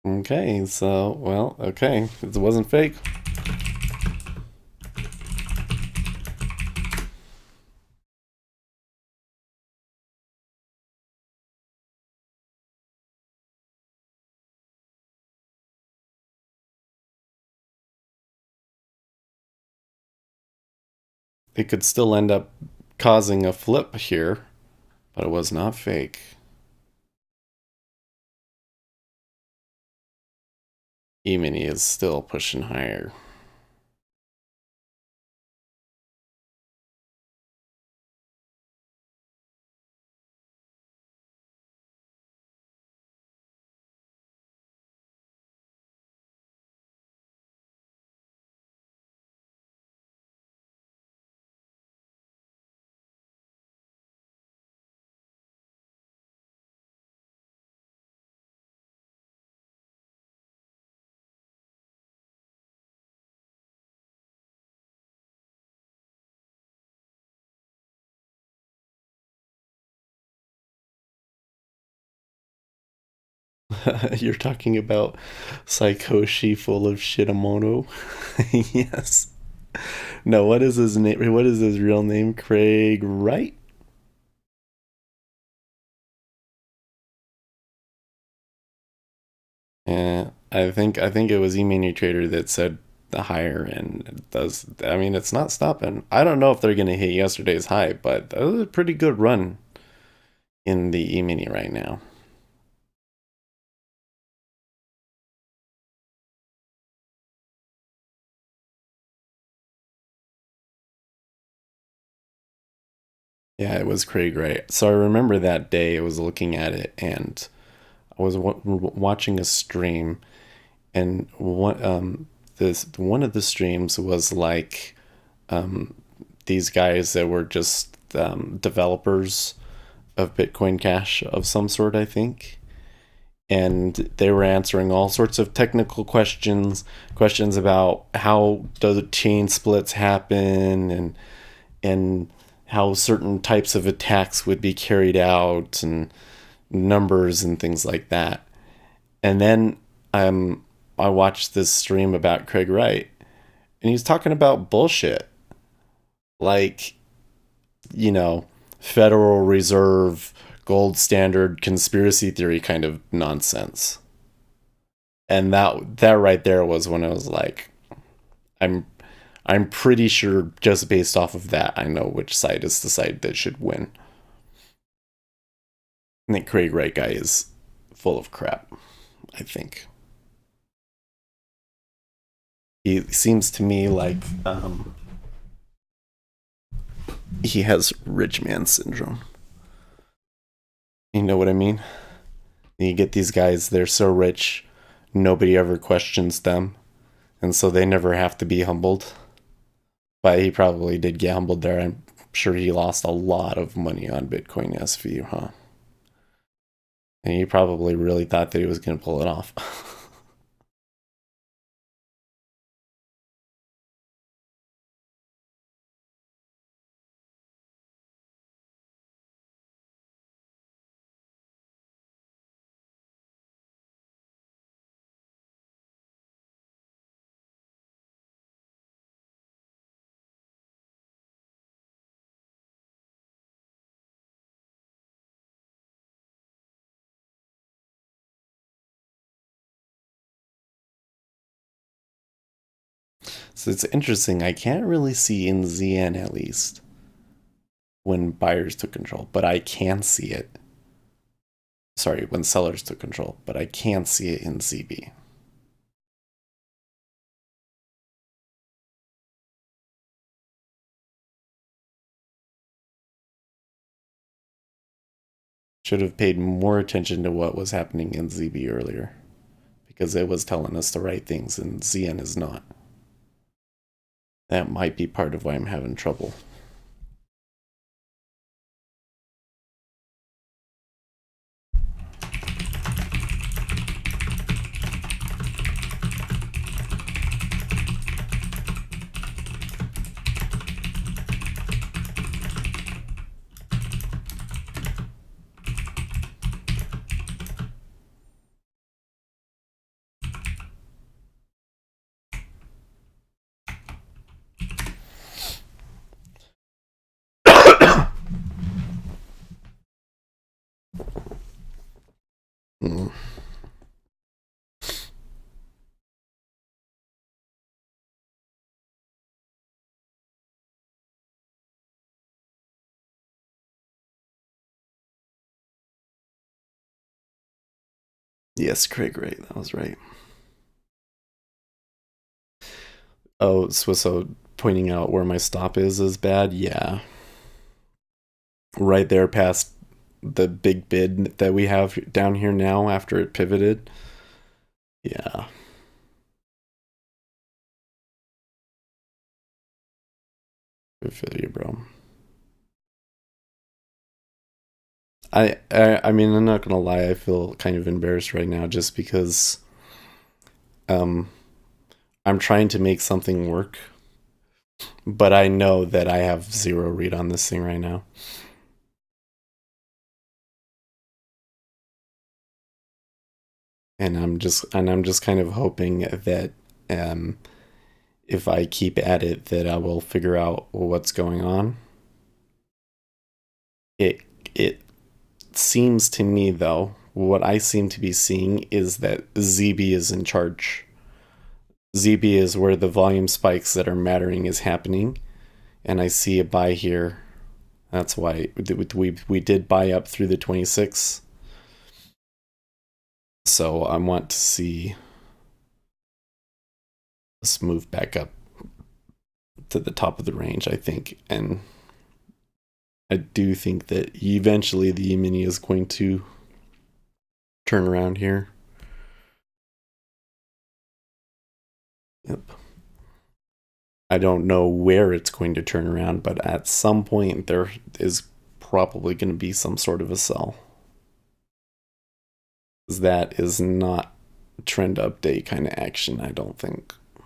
Okay, so, well, okay. It wasn't fake. It could still end up causing a flip here, but it was not fake. E-mini is still pushing higher. You're talking about Saikoshi full of Shitamono? Yes. No, what is his name? What is his real name? Craig Wright? Yeah, I think it was E-mini Trader that said the higher end does. I mean, it's not stopping. I don't know if they're gonna hit yesterday's high, but that was a pretty good run in the E-mini right now. Yeah, it was Craig Wright. So I remember that day I was looking at it and I was watching a stream, and one of the streams was like these guys that were just developers of Bitcoin Cash of some sort, I think. And they were answering all sorts of technical questions about how do chain splits happen, and how certain types of attacks would be carried out, and numbers and things like that. And then I watched this stream about Craig Wright, and he's talking about bullshit like, you know, Federal Reserve gold standard conspiracy theory kind of nonsense. And that right there was when I was like, I'm I'm pretty sure just based off of that I know which side is the side that should win. I think Craig Wright guy is full of crap, I think. He seems to me like he has rich man syndrome. You know what I mean? You get these guys, they're so rich, nobody ever questions them, and so they never have to be humbled. But he probably did get humbled there. I'm sure he lost a lot of money on Bitcoin SV, huh? And he probably really thought that he was going to pull it off. So it's interesting. I can't really see in ZN at least when buyers took control, but I can see it. Sorry, when sellers took control, but I can see it in ZB. Should have paid more attention to what was happening in ZB earlier, because it was telling us the right things and ZN is not. That might be part of why I'm having trouble. Mm. Yes, Craig, right. That was right. Oh, Swisso pointing out where my stop is bad. Yeah. Right there past the big bid that we have down here now after it pivoted. Yeah. I feel you, bro. I mean, I'm not gonna lie, I feel kind of embarrassed right now just because um I'm trying to make something work, but I know that I have zero read on this thing right now. And I'm just kind of hoping that um if I keep at it that I will figure out what's going on. It seems to me though, what I seem to be seeing is that ZB is in charge. ZB is where the volume spikes that are mattering is happening, and I see a buy here. That's why we did buy up through the 26. So I want to see us move back up to the top of the range, I think. And I do think that eventually the E-mini is going to turn around here. Yep. I don't know where it's going to turn around, but at some point there is probably going to be some sort of a sell. That is not trend update kind of action, I don't think. Of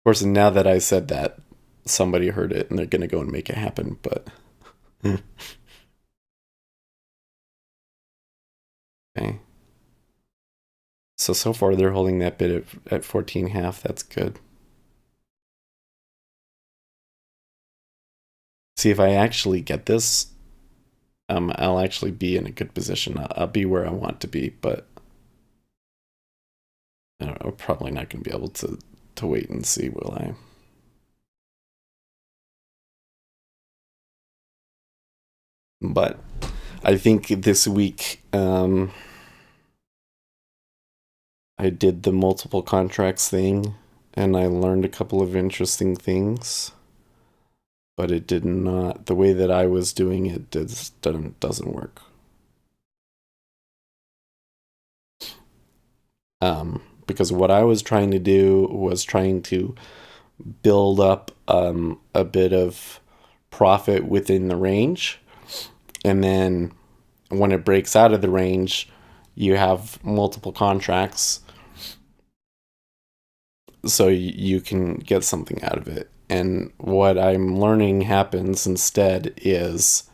course, now that I said that, somebody heard it and they're going to go and make it happen, but okay. So far they're holding that bid at 14.5. That's good. See, if I actually get this, I'll actually be in a good position. I'll be where I want to be, but I don't know, probably not going to be able to wait and see, will I? But I think this week I did the multiple contracts thing and I learned a couple of interesting things, but it did not, the way that I was doing it doesn't work. Because what I was trying to do was trying to build up a bit of profit within the range, and then when it breaks out of the range, you have multiple contracts, so you can get something out of it. And what I'm learning happens instead is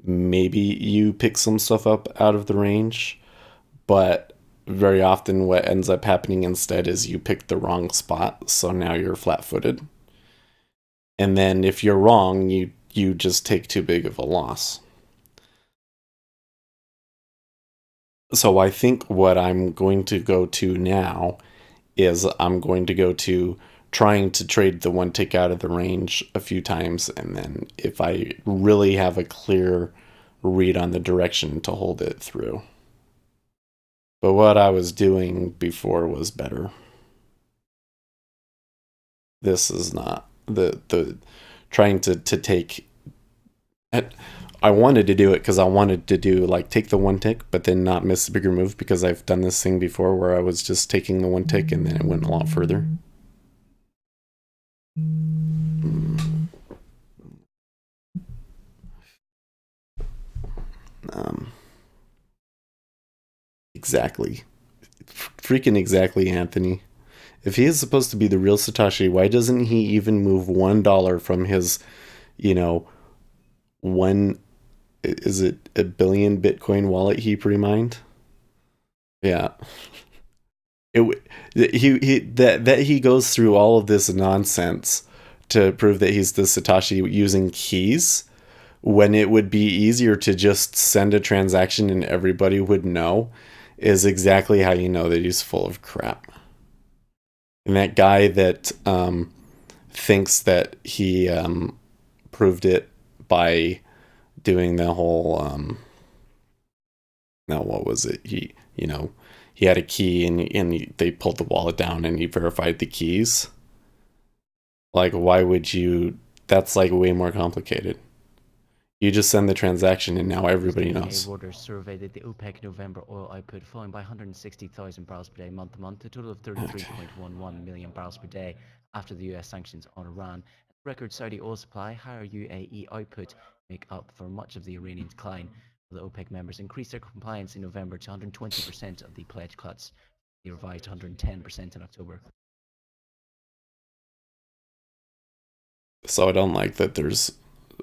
maybe you pick some stuff up out of the range, but very often what ends up happening instead is you pick the wrong spot, so now you're flat-footed. And then if you're wrong, you just take too big of a loss. So I think what I'm going to go to now is I'm going to go to trying to trade the one tick out of the range a few times, and then if I really have a clear read on the direction, to hold it through. But what I was doing before was better. This is not the trying to take. I wanted to do it because I wanted to do like take the one tick, but then not miss the bigger move, because I've done this thing before where I was just taking the one tick and then it went a lot further. Exactly. Freaking exactly, Anthony. If he is supposed to be the real Satoshi, why doesn't he even move $1 from his, you know, one, is it a billion Bitcoin wallet he pre-mined? Yeah. He that he goes through all of this nonsense to prove that he's the Satoshi using keys, when it would be easier to just send a transaction and everybody would know, is exactly how you know that he's full of crap. And that guy that thinks that he proved it by doing the whole now what was it, he had a key and they pulled the wallet down and he verified the keys. Like, why would you? That's like way more complicated. You just send the transaction and now everybody knows. Reuters surveyed that the OPEC November oil output falling by 160,000 barrels per day month to month, a total of 33.11 million barrels per day after the US sanctions on Iran. Record Saudi oil supply, higher UAE output make up for much of the Iranian decline. The OPEC members increased their compliance in November to 120% of the pledge cuts. They revised 110% in October. So I don't like that there's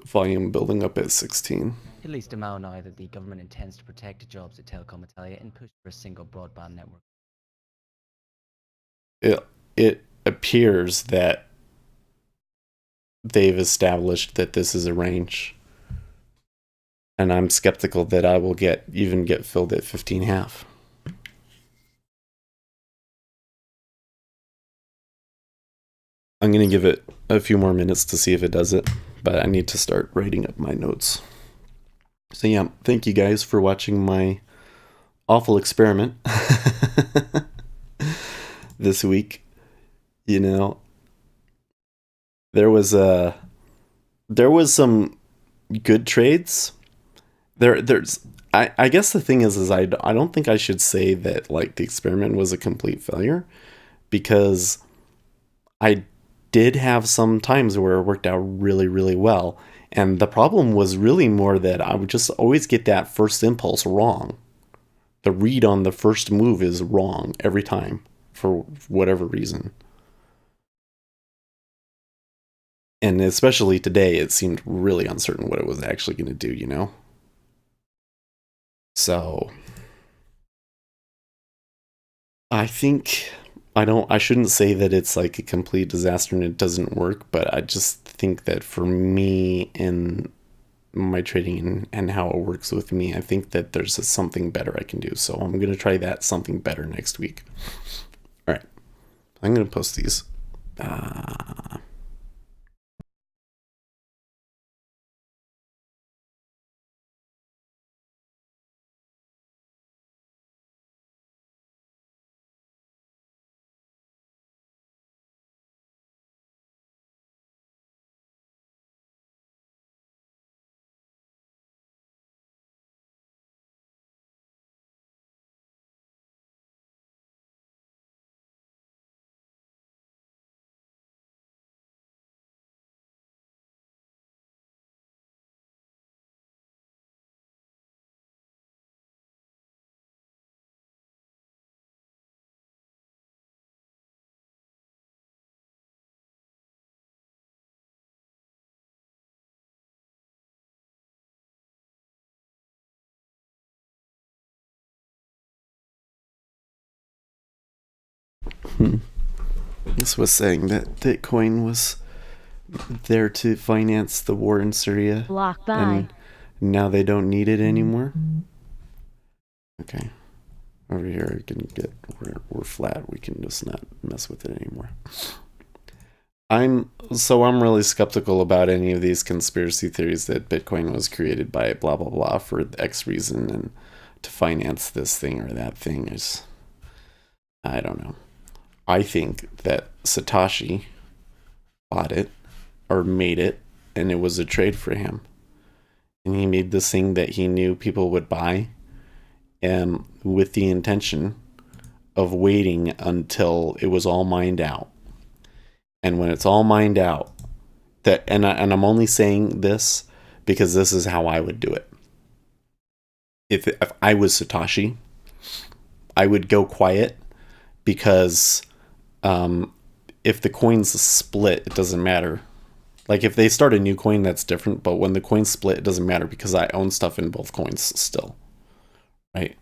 volume building up at 16. At least a mile now that the government intends to protect jobs at Telecom Italia and push for a single broadband network. It appears that they've established that this is a range, and I'm skeptical that I will get filled at 15.5. I'm going to give it a few more minutes to see if it does it, but I need to start writing up my notes. So yeah, thank you guys for watching my awful experiment this week. You know, there was some good trades. I guess the thing is I don't think I should say that like the experiment was a complete failure, because I did have some times where it worked out really, really well. And the problem was really more that I would just always get that first impulse wrong. The read on the first move is wrong every time for whatever reason. And especially today, it seemed really uncertain what it was actually going to do, you know? So I think I shouldn't say that it's like a complete disaster and it doesn't work, but I just think that for me and my trading and how it works with me, I think that there's something better I can do. So I'm going to try that something better next week. All right. I'm going to post these. This was saying that Bitcoin was there to finance the war in Syria. Block by. And now they don't need it anymore? Okay. Over here, we can get, we're flat. We can just not mess with it anymore. I'm really skeptical about any of these conspiracy theories that Bitcoin was created by blah blah blah for X reason and to finance this thing or that thing. Is, I don't know. I think that Satoshi bought it or made it, and it was a trade for him. And he made this thing that he knew people would buy, and with the intention of waiting until it was all mined out. And when it's all mined out, that and I'm only saying this because this is how I would do it. If I was Satoshi, I would go quiet because if the coins split, it doesn't matter. Like if they start a new coin, that's different. But when the coins split, it doesn't matter because I own stuff in both coins still, right?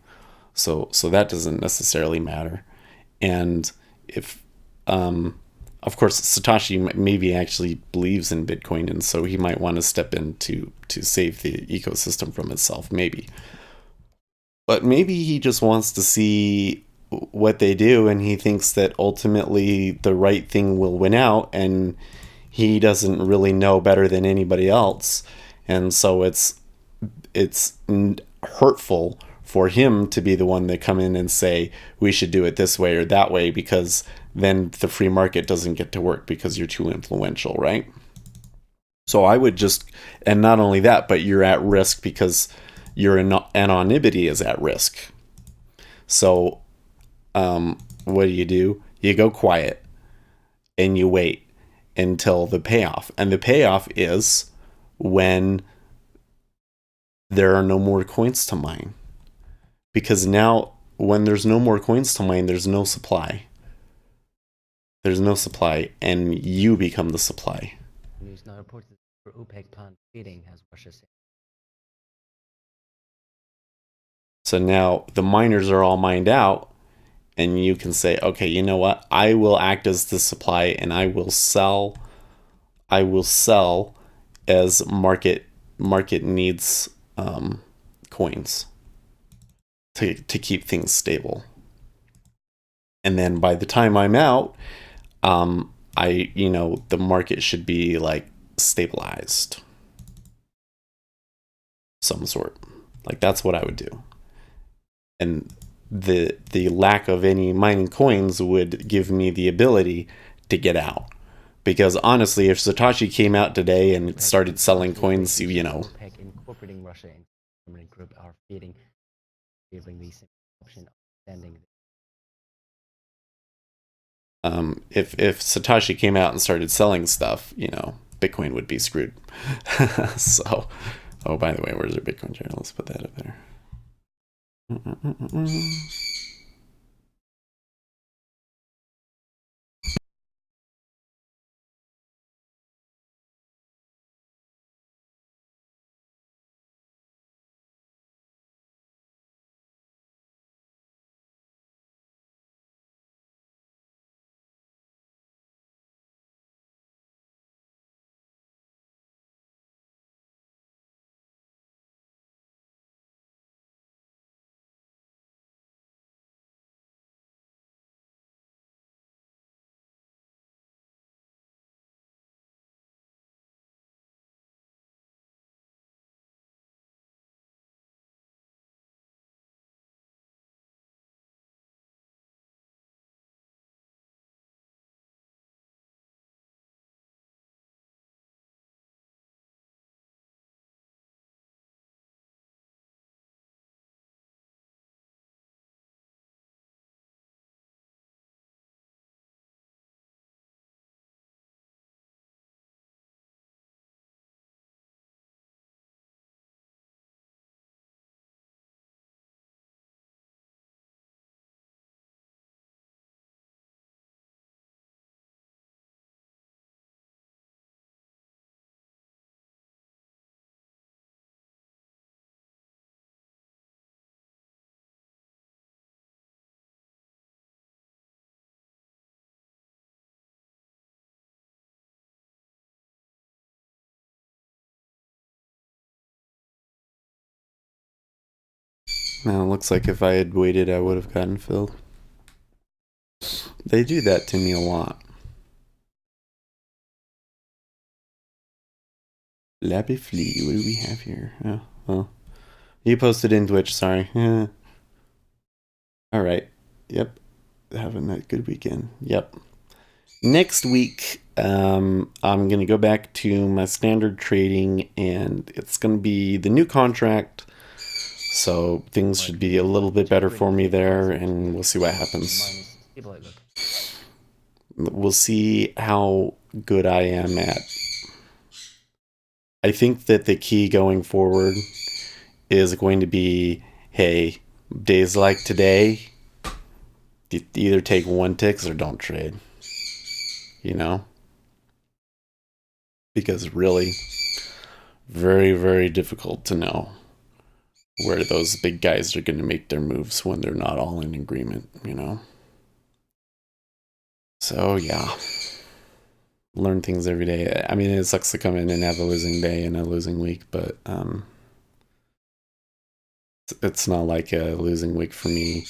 So that doesn't necessarily matter. And if of course, Satoshi maybe actually believes in Bitcoin, and so he might want to step in to save the ecosystem from itself, maybe. But maybe he just wants to see what they do, and he thinks that ultimately the right thing will win out, and he doesn't really know better than anybody else, and so it's hurtful for him to be the one that come in and say we should do it this way or that way, because then the free market doesn't get to work because you're too influential, right? So I would just, and not only that, but you're at risk because your anonymity is at risk. So what do? You go quiet and you wait until the payoff. And the payoff is when there are no more coins to mine. Because now, when there's no more coins to mine, there's no supply. There's no supply, and you become the supply. News now reported for OPEC planned trading, as Russia said. So now the miners are all mined out, and you can say, okay, you know what? I will act as the supply, and I will sell. I will sell as market needs coins to keep things stable. And then by the time I'm out, the market should be like stabilized, some sort. Like that's what I would do. And the lack of any mining coins would give me the ability to get out. Because honestly, if Satoshi came out today and started selling coins, OPEC incorporating Russia into the permanent group are fading, favoring the option of extending. If Satoshi came out and started selling stuff, Bitcoin would be screwed. So, oh, by the way, where's our Bitcoin channel? Let's put that up there. Now, it looks like if I had waited, I would have gotten filled. They do that to me a lot. Lappy Flea, what do we have here? Oh, well. You posted in Twitch, sorry. Alright. Yep. Having a good weekend. Yep. Next week, I'm going to go back to my standard trading, and it's going to be the new contract. So things should be a little bit better for me there, and we'll see what happens. We'll see how good I am at. I think that the key going forward is going to be, hey, days like today, you either take one ticks or don't trade. You know? Because really, very, very difficult to know where those big guys are going to make their moves when they're not all in agreement, you know? So, yeah. Learn things every day. I mean, it sucks to come in and have a losing day and a losing week, but it's not like a losing week for me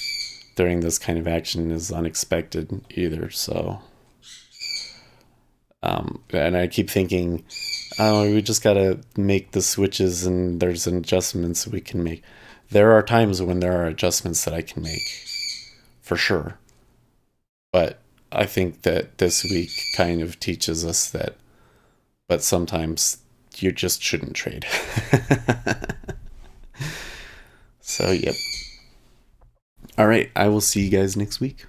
during this kind of action is unexpected either, so... and I keep thinking, oh, we just gotta make the switches and there's adjustments we can make. There are times when there are adjustments that I can make, for sure. But I think that this week kind of teaches us that, but sometimes you just shouldn't trade. So, yep. All right, I will see you guys next week.